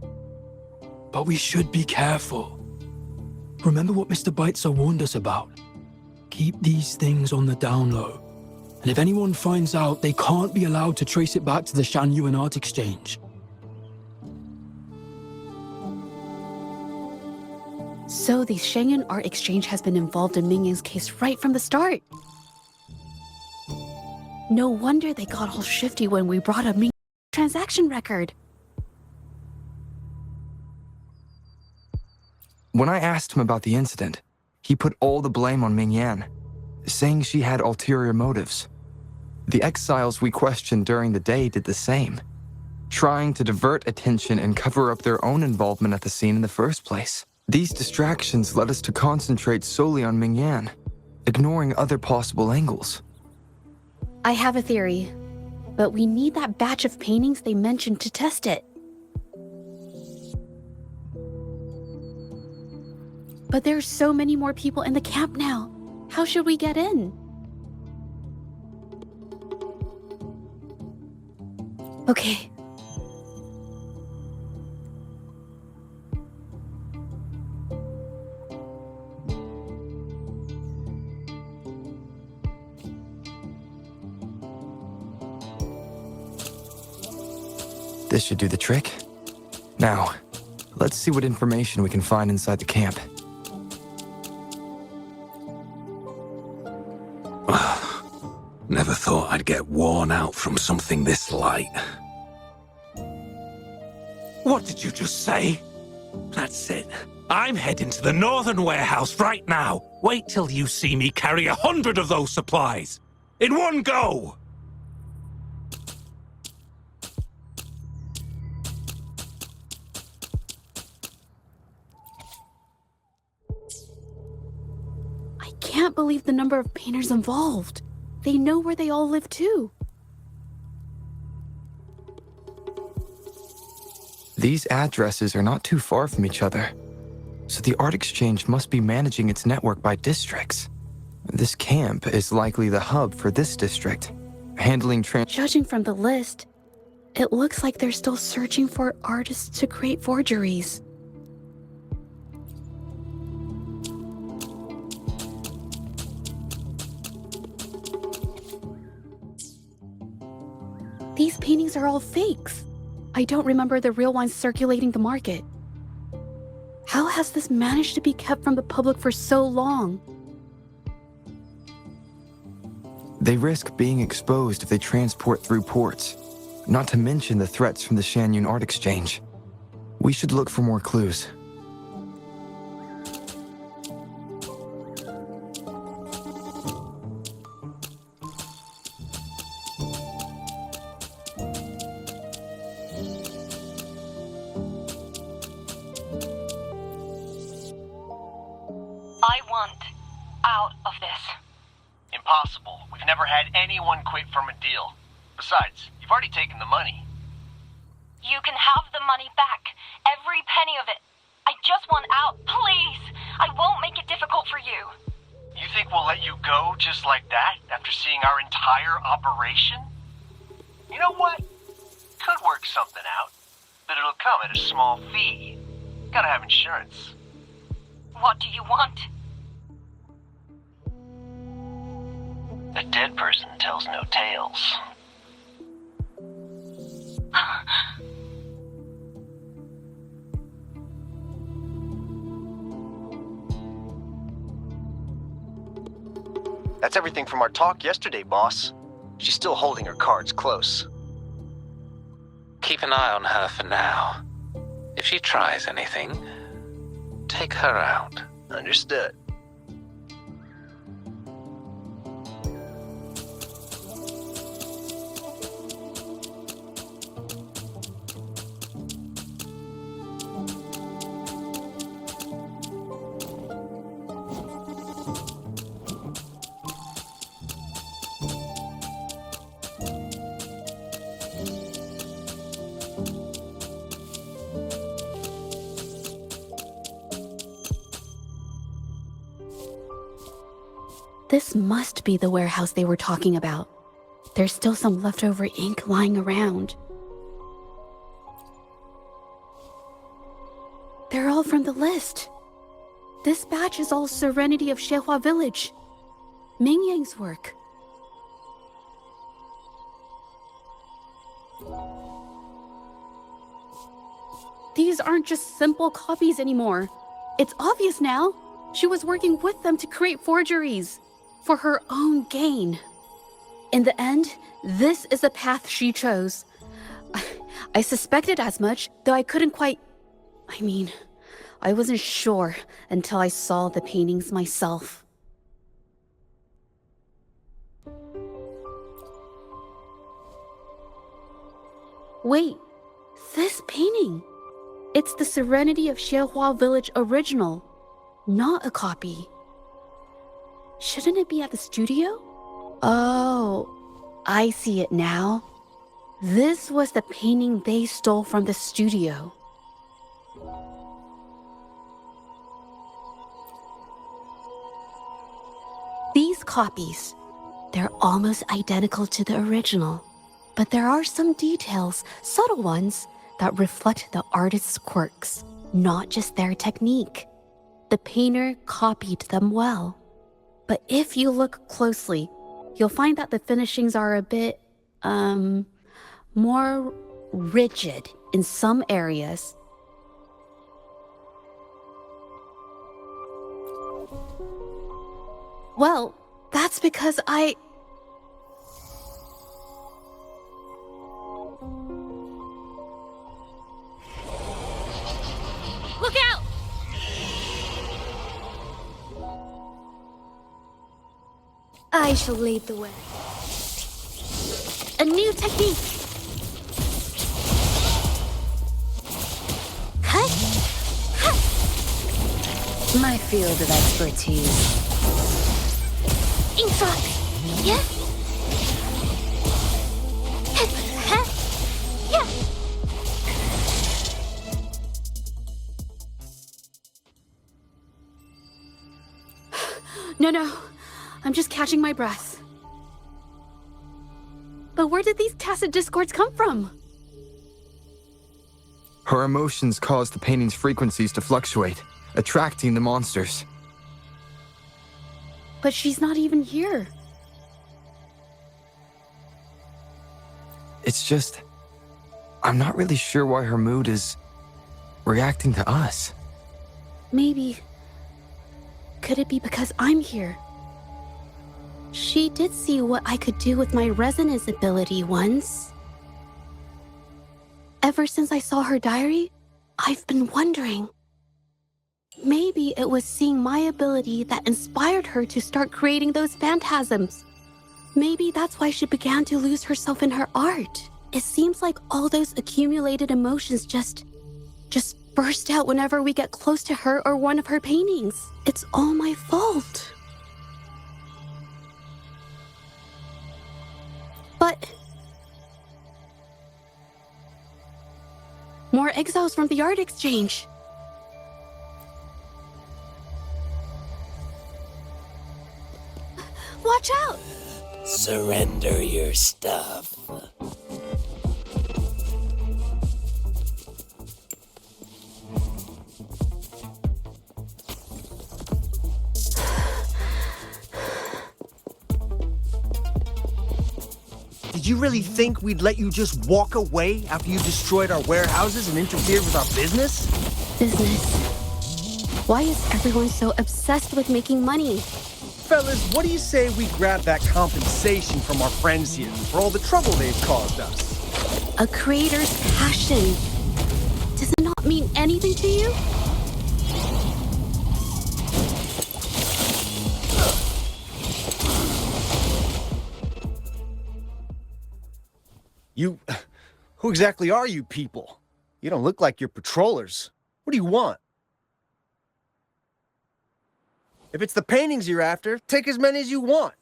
But we should be careful. Remember what Mr. Beitzer warned us about. Keep these things on the down low. And if anyone finds out, they can't be allowed to trace it back to the Shanyuan Art Exchange. So the Shanyuan Art Exchange has been involved in Mingyang's case right from the start. No wonder they got all shifty when we brought up Mingyang's transaction record. When I asked him about the incident, he put all the blame on Mingyan, saying she had ulterior motives. The exiles we questioned during the day did the same, trying to divert attention and cover up their own involvement at the scene in the first place. These distractions led us to concentrate solely on Mingyan, ignoring other possible angles. I have a theory, but we need that batch of paintings they mentioned to test it. But there's so many more people in the camp now. How should we get in? Okay. This should do the trick. Now, let's see what information we can find inside the camp. Never thought I'd get worn out from something this light. What did you just say? That's it. I'm heading to the northern warehouse right now. Wait till you see me carry 100 of those supplies. In one go! I can't believe the number of painters involved. They know where they all live too. These addresses are not too far from each other, so the art exchange must be managing its network by districts. This camp is likely the hub for this district, handling Judging from the list, it looks like they're still searching for artists to create forgeries. These paintings are all fakes. I don't remember the real ones circulating the market. How has this managed to be kept from the public for so long? They risk being exposed if they transport through ports, not to mention the threats from the Shanyun Art Exchange. We should look for more clues. I want out of this. Impossible. We've never had anyone quit from a deal. Besides, you've already taken the money. You can have the money back. Every penny of it. I just want out, please. I won't make it difficult for you. You think we'll let you go just like that after seeing our entire operation? You know what? Could work something out, but it'll come at a small fee. Gotta have insurance. What do you want? A dead person tells no tales. That's everything from our talk yesterday, boss. She's still holding her cards close. Keep an eye on her for now. If she tries anything, take her out. Understood. This must be the warehouse they were talking about. There's still some leftover ink lying around. They're all from the list. This batch is all Serenity of Shehua Village. Mingyang's work. These aren't just simple copies anymore. It's obvious now. She was working with them to create forgeries for her own gain. In the end, this is the path she chose. I suspected as much, though I couldn't quite... I wasn't sure until I saw the paintings myself. Wait, this painting. It's the Serenity of Xiehua Village original, not a copy. Shouldn't it be at the studio? Oh, I see it now. This was the painting they stole from the studio. These copies, they're almost identical to the original, but there are some details, subtle ones, that reflect the artist's quirks, not just their technique. The painter copied them well. But if you look closely, you'll find that the finishings are a bit, more rigid in some areas. Well, that's because Look out! I shall lead the way. A new technique. Cut. My field of expertise. Ink drop. Yeah. Yeah. No. I'm just catching my breath. But where did these tacit discords come from? Her emotions caused the painting's frequencies to fluctuate, attracting the monsters. But she's not even here. It's just... I'm not really sure why her mood is reacting to us. Maybe... Could it be because I'm here? She did see what I could do with my resonance ability once. Ever since I saw her diary, I've been wondering. Maybe it was seeing my ability that inspired her to start creating those phantasms. Maybe that's why she began to lose herself in her art. It seems like all those accumulated emotions just burst out whenever we get close to her or one of her paintings. It's all my fault. But... more exiles from the art exchange. Watch out! Surrender your stuff. Did you really think we'd let you just walk away after you destroyed our warehouses and interfered with our business? Business. Why is everyone so obsessed with making money? Fellas, what do you say we grab that compensation from our friends here for all the trouble they've caused us? A creator's passion. Does it not mean anything to you? Who exactly are you people? You don't look like you're patrollers. What do you want? If it's the paintings you're after, take as many as you want.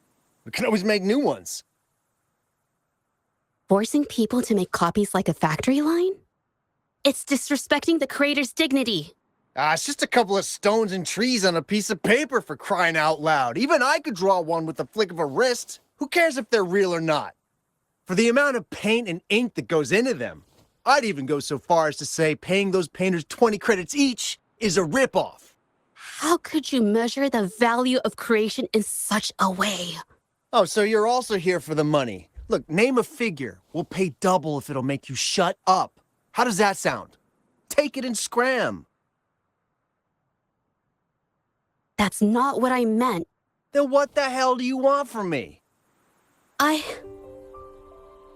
We can always make new ones. Forcing people to make copies like a factory line? It's disrespecting the creator's dignity. It's just a couple of stones and trees on a piece of paper, for crying out loud. Even I could draw one with the flick of a wrist. Who cares if they're real or not? For the amount of paint and ink that goes into them, I'd even go so far as to say paying those painters 20 credits each is a ripoff. How could you measure the value of creation in such a way? Oh, so you're also here for the money. Look, name a figure. We'll pay double if it'll make you shut up. How does that sound? Take it and scram. That's not what I meant. Then what the hell do you want from me? I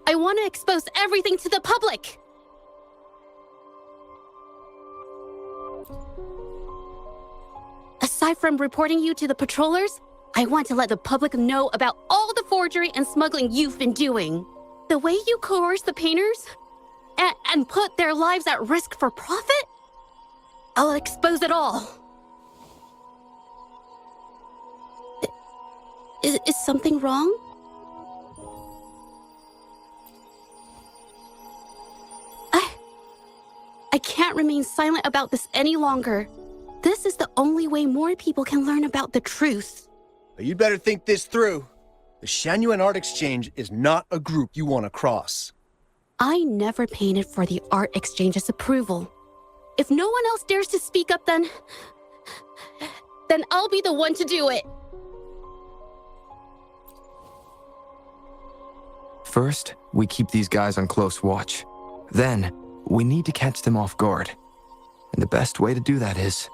want to expose everything to the public. Aside from reporting you to the patrollers, I want to let the public know about all the forgery and smuggling you've been doing. The way you coerce the painters and put their lives at risk for profit? I'll expose it all. Is something wrong? I can't remain silent about this any longer. This is the only way more people can learn about the truth. You'd better think this through. The Shangyuan Art Exchange is not a group you want to cross. I never painted for the Art Exchange's approval. If no one else dares to speak up, then I'll be the one to do it. First, we keep these guys on close watch. Then, we need to catch them off guard. And the best way to do that is...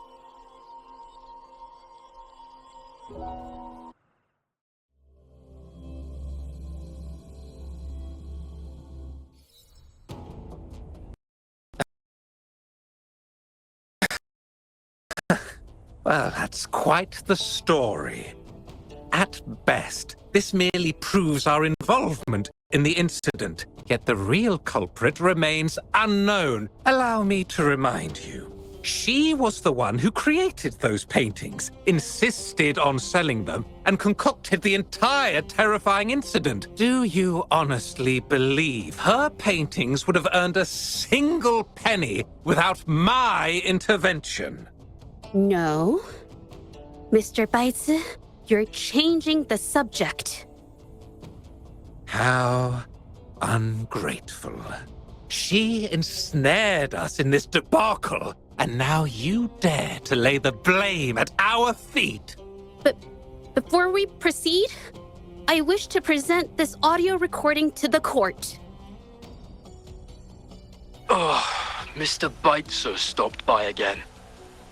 Well, that's quite the story. At best, this merely proves our involvement in the incident, yet the real culprit remains unknown. Allow me to remind you, she was the one who created those paintings, insisted on selling them, and concocted the entire terrifying incident. Do you honestly believe her paintings would have earned a single penny without my intervention? No. Mr. Baitsu, you're changing the subject. How ungrateful. She ensnared us in this debacle, and now you dare to lay the blame at our feet. But before we proceed, I wish to present this audio recording to the court. Mr. Baitsu stopped by again,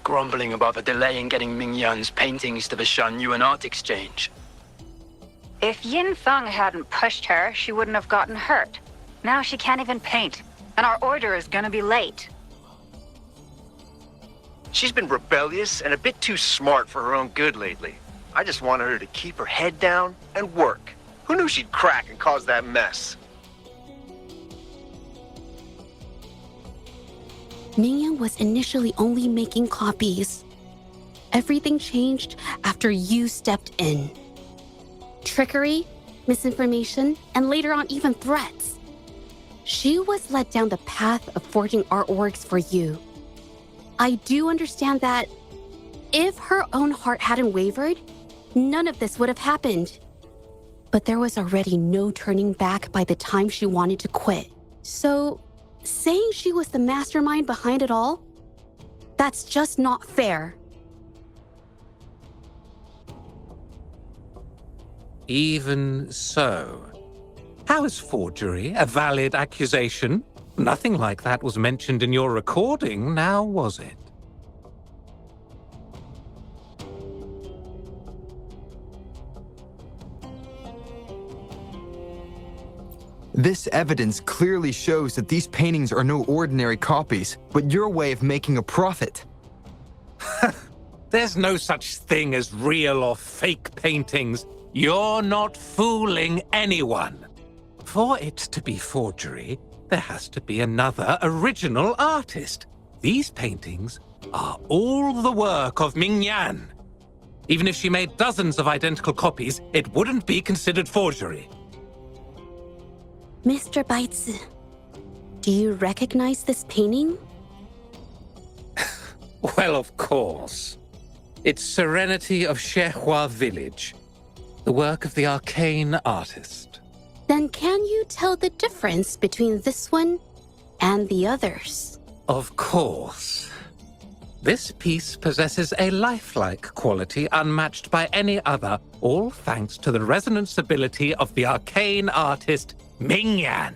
grumbling about the delay in getting Mingyan's paintings to the Shangyuan Art Exchange. If Yin Feng hadn't pushed her, she wouldn't have gotten hurt. Now she can't even paint, and our order is gonna be late. She's been rebellious and a bit too smart for her own good lately. I just wanted her to keep her head down and work. Who knew she'd crack and cause that mess? Mingyan was initially only making copies. Everything changed after you stepped in. Trickery, misinformation, and later on even threats. She was led down the path of forging artworks for you. I do understand that if her own heart hadn't wavered, none of this would have happened. But there was already no turning back by the time she wanted to quit. So, saying she was the mastermind behind it all, that's just not fair. Even so, how is forgery a valid accusation? Nothing like that was mentioned in your recording, now was it? This evidence clearly shows that these paintings are no ordinary copies, but your way of making a profit. There's no such thing as real or fake paintings. You're not fooling anyone. For it to be forgery, there has to be another original artist. These paintings are all the work of Mingyan. Even if she made dozens of identical copies, it wouldn't be considered forgery. Mr. Baitsu, do you recognize this painting? Well, of course. It's Serenity of Shehua Village, the work of the arcane artist. Then can you tell the difference between this one and the others? Of course. This piece possesses a lifelike quality unmatched by any other, all thanks to the resonance ability of the arcane artist Ming-Yan.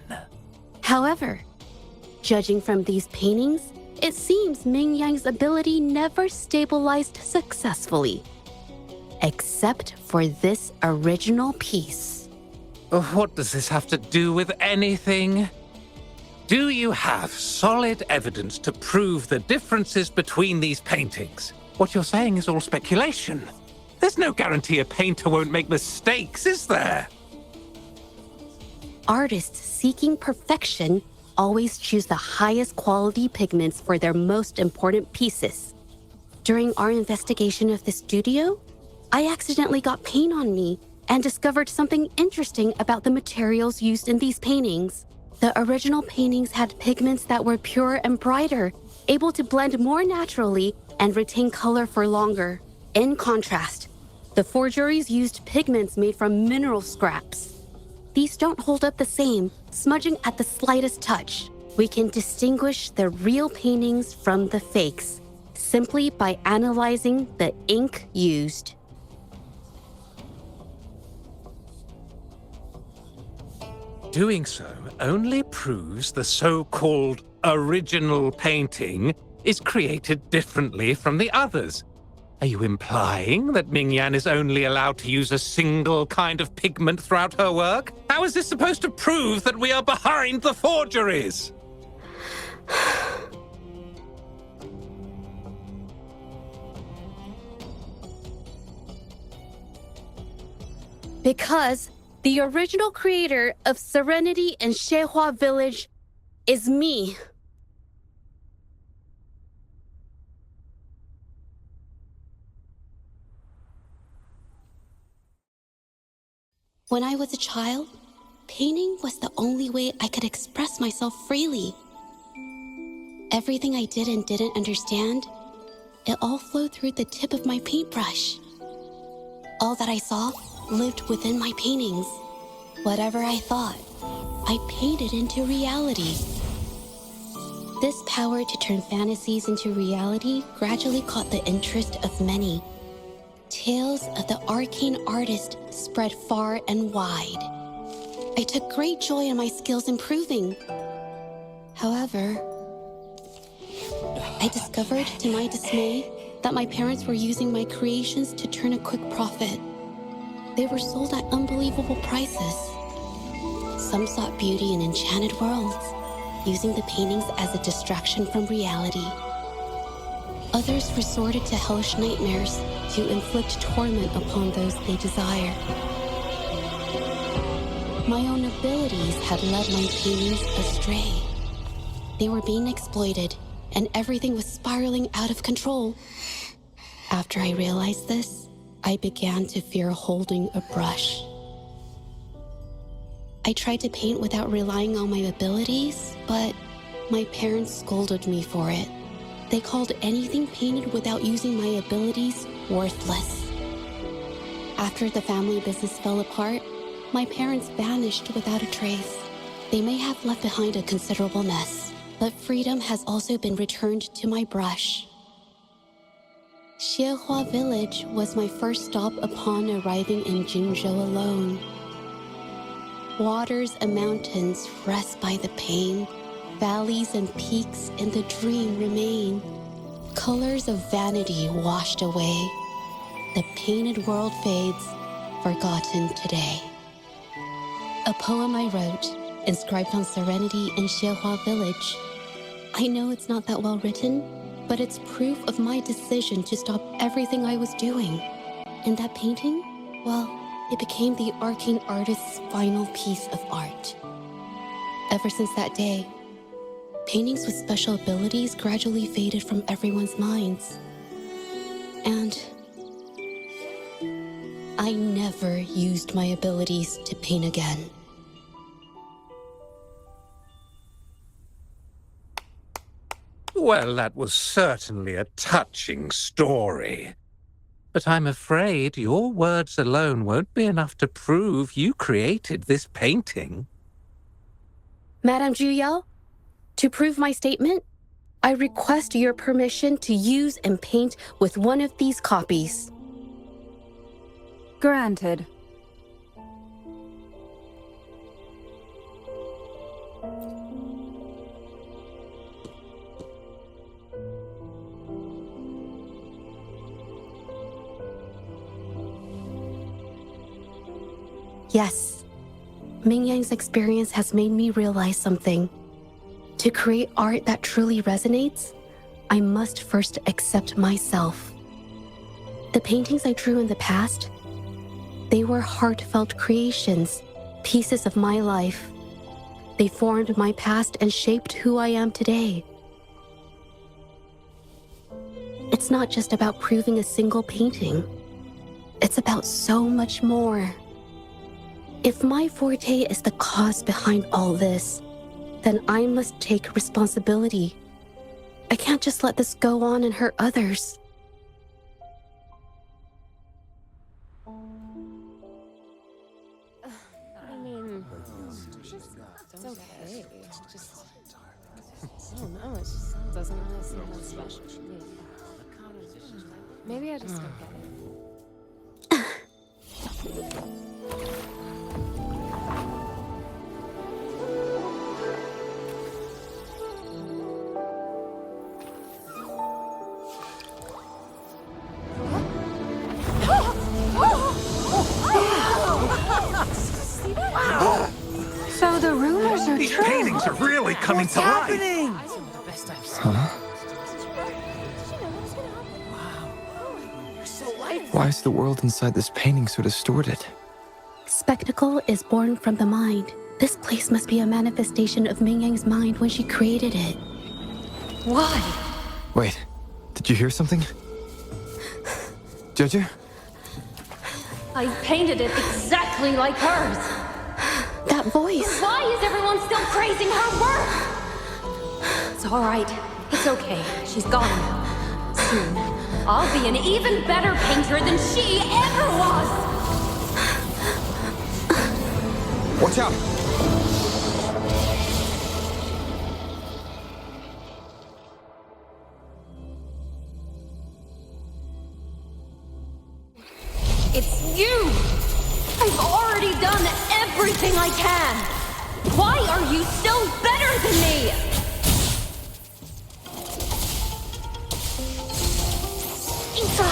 However, judging from these paintings, it seems Ming-Yan's ability never stabilized successfully. Except for this original piece. What does this have to do with anything? Do you have solid evidence to prove the differences between these paintings? What you're saying is all speculation. There's no guarantee a painter won't make mistakes, is there? Artists seeking perfection always choose the highest quality pigments for their most important pieces. During our investigation of the studio, I accidentally got paint on me and discovered something interesting about the materials used in these paintings. The original paintings had pigments that were pure and brighter, able to blend more naturally and retain color for longer. In contrast, the forgeries used pigments made from mineral scraps. These don't hold up the same, smudging at the slightest touch. We can distinguish the real paintings from the fakes, simply by analyzing the ink used. Doing so only proves the so-called original painting is created differently from the others. Are you implying that Ming-Yan is only allowed to use a single kind of pigment throughout her work? How is this supposed to prove that we are behind the forgeries? Because the original creator of Serenity and Shehua Village is me. When I was a child, painting was the only way I could express myself freely. Everything I did and didn't understand, it all flowed through the tip of my paintbrush. All that I saw lived within my paintings. Whatever I thought, I painted into reality. This power to turn fantasies into reality gradually caught the interest of many. Tales of the arcane artist spread far and wide. I took great joy in my skills improving. However, I discovered to my dismay that my parents were using my creations to turn a quick profit. They were sold at unbelievable prices. Some sought beauty in enchanted worlds, using the paintings as a distraction from reality. Others resorted to hellish nightmares to inflict torment upon those they desire. My own abilities had led my paintings astray. They were being exploited, and everything was spiraling out of control. After I realized this, I began to fear holding a brush. I tried to paint without relying on my abilities, but my parents scolded me for it. They called anything painted without using my abilities worthless. After the family business fell apart, my parents vanished without a trace. They may have left behind a considerable mess, but freedom has also been returned to my brush. Shehua Village was my first stop upon arriving in Jinzhou alone. Waters and mountains rest by the pain. Valleys and peaks in the dream remain. Colors of vanity washed away. The painted world fades, forgotten today. A poem I wrote, inscribed on Serenity in Shehua Village. I know it's not that well written, but it's proof of my decision to stop everything I was doing. And that painting, well, it became the arcane artist's final piece of art. Ever since that day, paintings with special abilities gradually faded from everyone's minds. And I never used my abilities to paint again. Well, that was certainly a touching story. But I'm afraid your words alone won't be enough to prove you created this painting. Madame Zhu Yao, to prove my statement, I request your permission to use and paint with one of these copies. Granted. Yes, Mingyang's experience has made me realize something. To create art that truly resonates, I must first accept myself. The paintings I drew in the past, they were heartfelt creations, pieces of my life. They formed my past and shaped who I am today. It's not just about proving a single painting. It's about so much more. If my forte is the cause behind all this, then I must take responsibility. I can't just let this go on and hurt others. I mean, it's okay. It's just, I don't know, it just doesn't really seem that special to me. Maybe I just don't get it. So the rumors are These true. paintings are really coming to life. Huh? Why is the world inside this painting so distorted? Spectacle is born from the mind. This place must be a manifestation of Mingyang's mind when she created it. Why? Wait, did you hear something? Zhezhi? I painted it exactly like hers. That voice. Why is everyone still praising her work? It's all right. It's okay. She's gone now. Soon, I'll be an even better painter than she ever was. Watch out! It's you! I've already done everything I can! Why are you still better than me? Infa!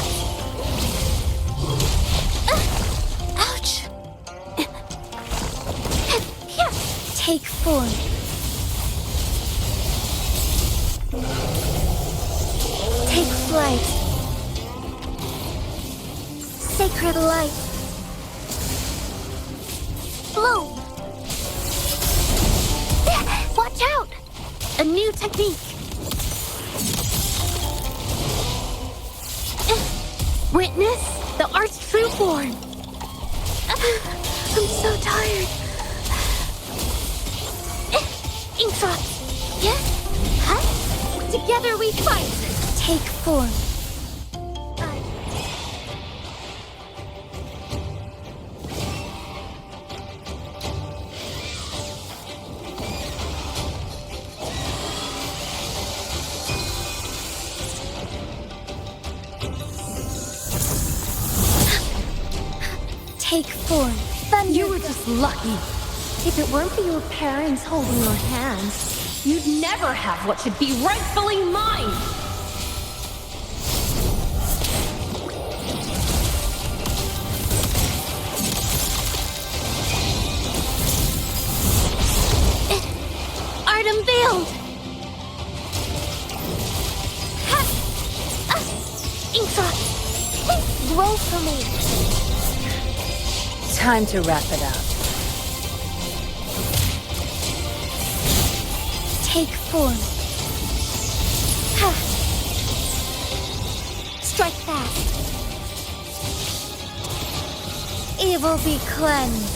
Ouch! Here! Take form. Take flight. Sacred light. Bloom. Watch out! A new technique. Witness the art's true form. I'm so tired. Inkdrop. Yes? Huh? Together we fight. Take form. Take form. Thunder. You were just lucky. If it weren't for your parents holding your hands, you'd never have what should be rightfully mine! Art unveiled! Inkdrop! Grow for me! Time to wrap it up. Take form. Ha! Strike fast. Evil be cleansed.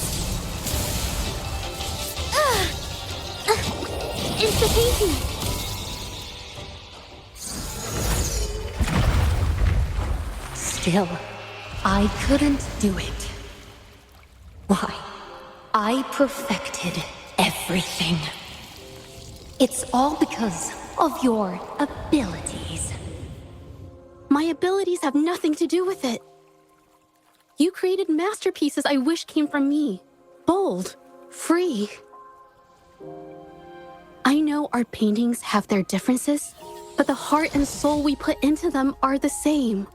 It's the painting. Still, I couldn't do it. Why? I perfected everything. It's all because of your abilities. My abilities have nothing to do with it. You created masterpieces I wish came from me. Bold, free. I know our paintings have their differences, but the heart and soul we put into them are the same.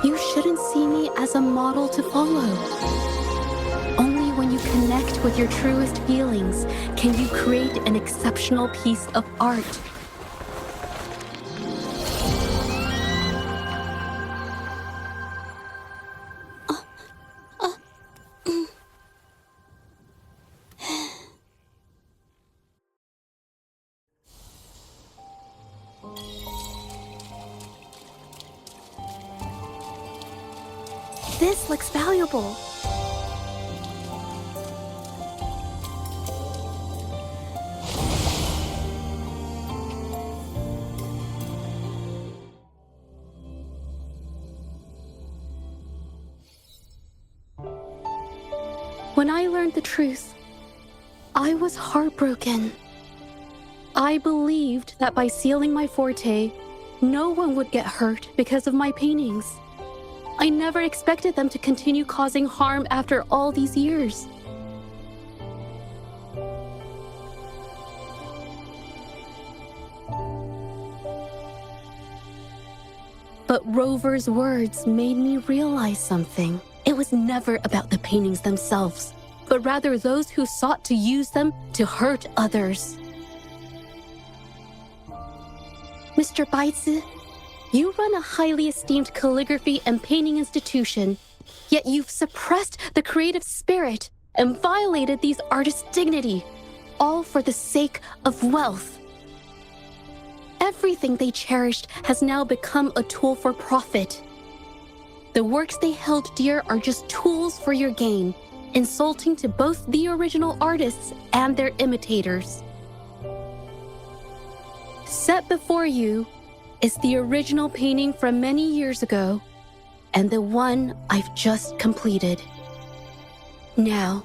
You shouldn't see me as a model to follow. Only when you connect with your truest feelings can you create an exceptional piece of art. This looks valuable. When I learned the truth, I was heartbroken. I believed that by sealing my forte, no one would get hurt because of my paintings. I never expected them to continue causing harm after all these years. But Rover's words made me realize something. It was never about the paintings themselves, but rather those who sought to use them to hurt others. Mr. Baizi, you run a highly esteemed calligraphy and painting institution, yet you've suppressed the creative spirit and violated these artists' dignity, all for the sake of wealth. Everything they cherished has now become a tool for profit. The works they held dear are just tools for your gain, insulting to both the original artists and their imitators. Set before you is the original painting from many years ago, and the one I've just completed. Now,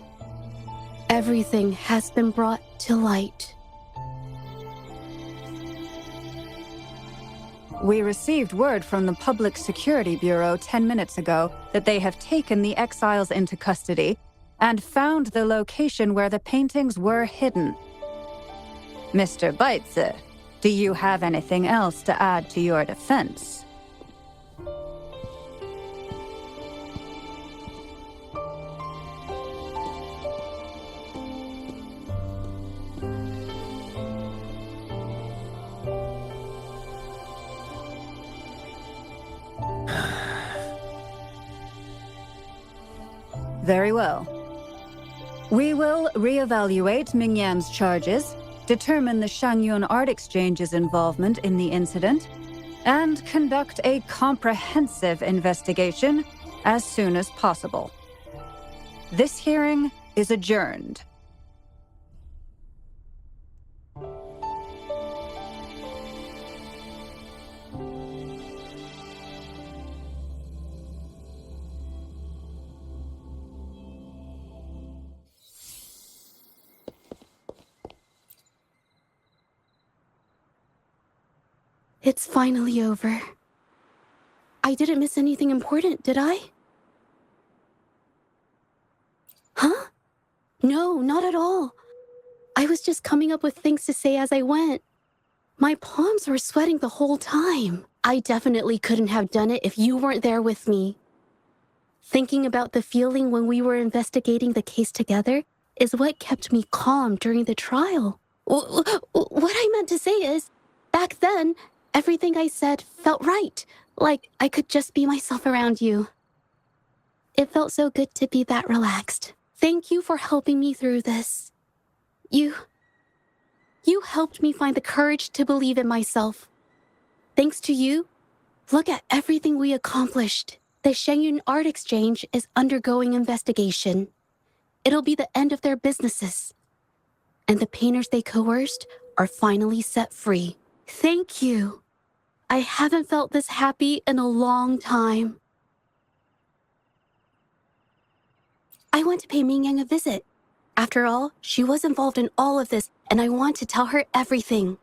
everything has been brought to light. We received word from the Public Security Bureau 10 minutes ago that they have taken the exiles into custody and found the location where the paintings were hidden. Mr. Baizi, do you have anything else to add to your defense? Very well. We will reevaluate Mingyan's charges, determine the Shangyun Art Exchange's involvement in the incident, and conduct a comprehensive investigation as soon as possible. This hearing is adjourned. It's finally over. I didn't miss anything important, did I? Huh? No, not at all. I was just coming up with things to say as I went. My palms were sweating the whole time. I definitely couldn't have done it if you weren't there with me. Thinking about the feeling when we were investigating the case together is what kept me calm during the trial. What I meant to say is, back then, everything I said felt right, like I could just be myself around you. It felt so good to be that relaxed. Thank you for helping me through this. You helped me find the courage to believe in myself. Thanks to you, look at everything we accomplished. The Shenyun Art Exchange is undergoing investigation. It'll be the end of their businesses. And the painters they coerced are finally set free. Thank you. I haven't felt this happy in a long time. I want to pay Mingyang a visit. After all, she was involved in all of this, and I want to tell her everything.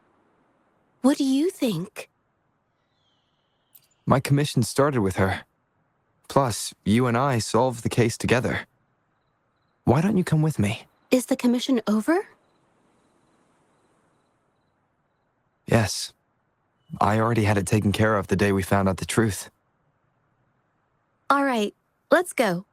What do you think? My commission started with her. Plus, you and I solved the case together. Why don't you come with me? Is the commission over? Yes. I already had it taken care of the day we found out the truth. All right, let's go.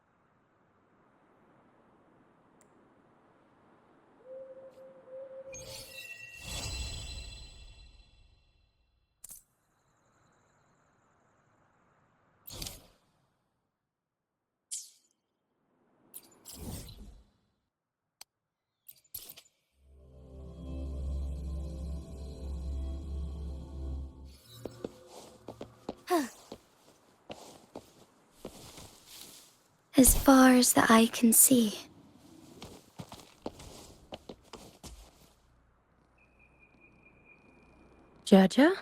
As far as the eye can see. Zhezhi?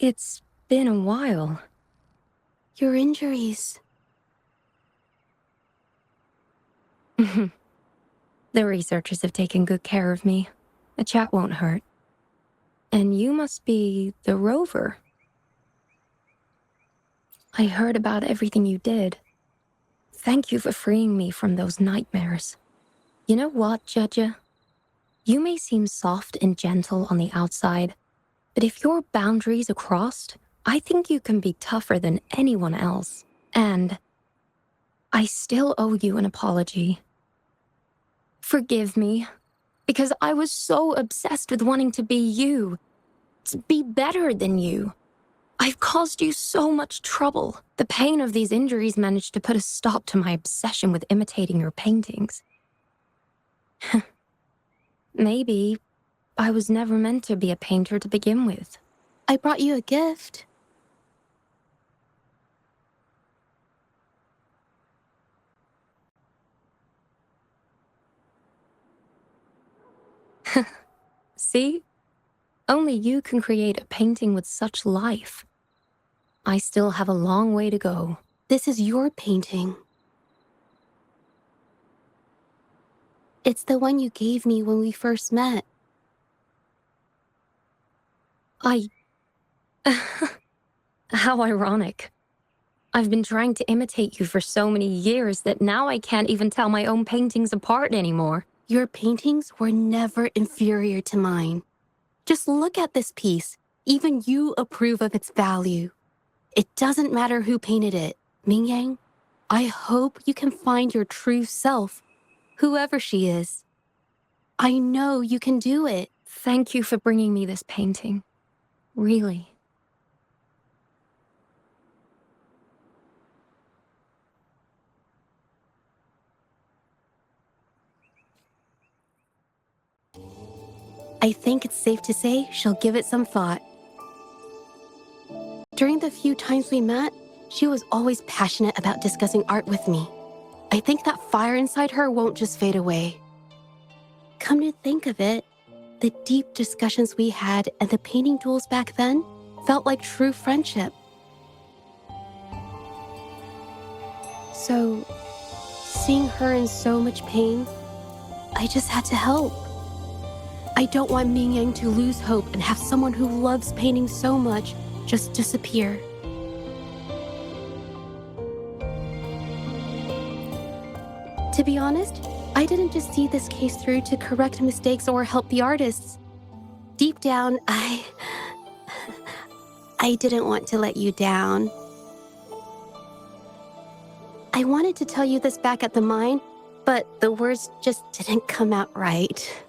It's been a while. Your injuries. The researchers have taken good care of me. A chat won't hurt. And you must be the rover. I heard about everything you did. Thank you for freeing me from those nightmares. You know what, Zhezhi? You may seem soft and gentle on the outside, but if your boundaries are crossed, I think you can be tougher than anyone else. And I still owe you an apology. Forgive me, because I was so obsessed with wanting to be you, to be better than you. I've caused you so much trouble. The pain of these injuries managed to put a stop to my obsession with imitating your paintings. Maybe I was never meant to be a painter to begin with. I brought you a gift. See? Only you can create a painting with such life. I still have a long way to go. This is your painting. It's the one you gave me when we first met. How ironic. I've been trying to imitate you for so many years that now I can't even tell my own paintings apart anymore. Your paintings were never inferior to mine. Just look at this piece. Even you approve of its value. It doesn't matter who painted it. Mingyang, I hope you can find your true self, whoever she is. I know you can do it. Thank you for bringing me this painting. Really. I think it's safe to say she'll give it some thought. During the few times we met, she was always passionate about discussing art with me. I think that fire inside her won't just fade away. Come to think of it, the deep discussions we had and the painting duels back then felt like true friendship. So, seeing her in so much pain, I just had to help. I don't want Mingyang to lose hope and have someone who loves painting so much just disappear. To be honest, I didn't just see this case through to correct mistakes or help the artists. Deep down, I didn't want to let you down. I wanted to tell you this back at the mine, but the words just didn't come out right.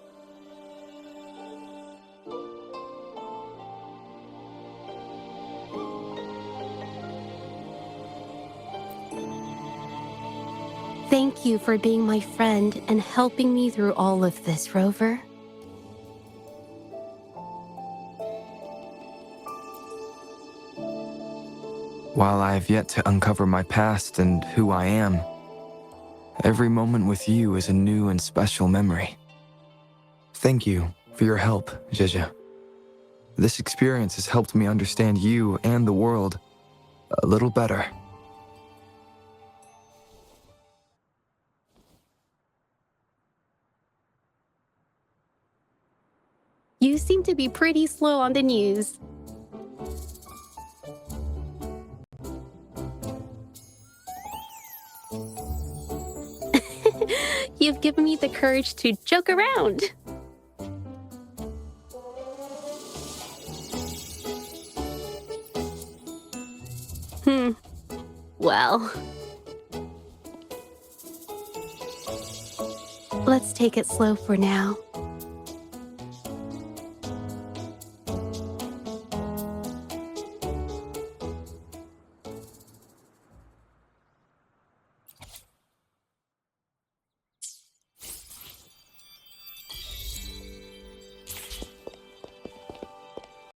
Thank you for being my friend and helping me through all of this, Rover. While I have yet to uncover my past and who I am, every moment with you is a new and special memory. Thank you for your help, Zhezhi. This experience has helped me understand you and the world a little better. You seem to be pretty slow on the news. You've given me the courage to joke around. Well, let's take it slow for now.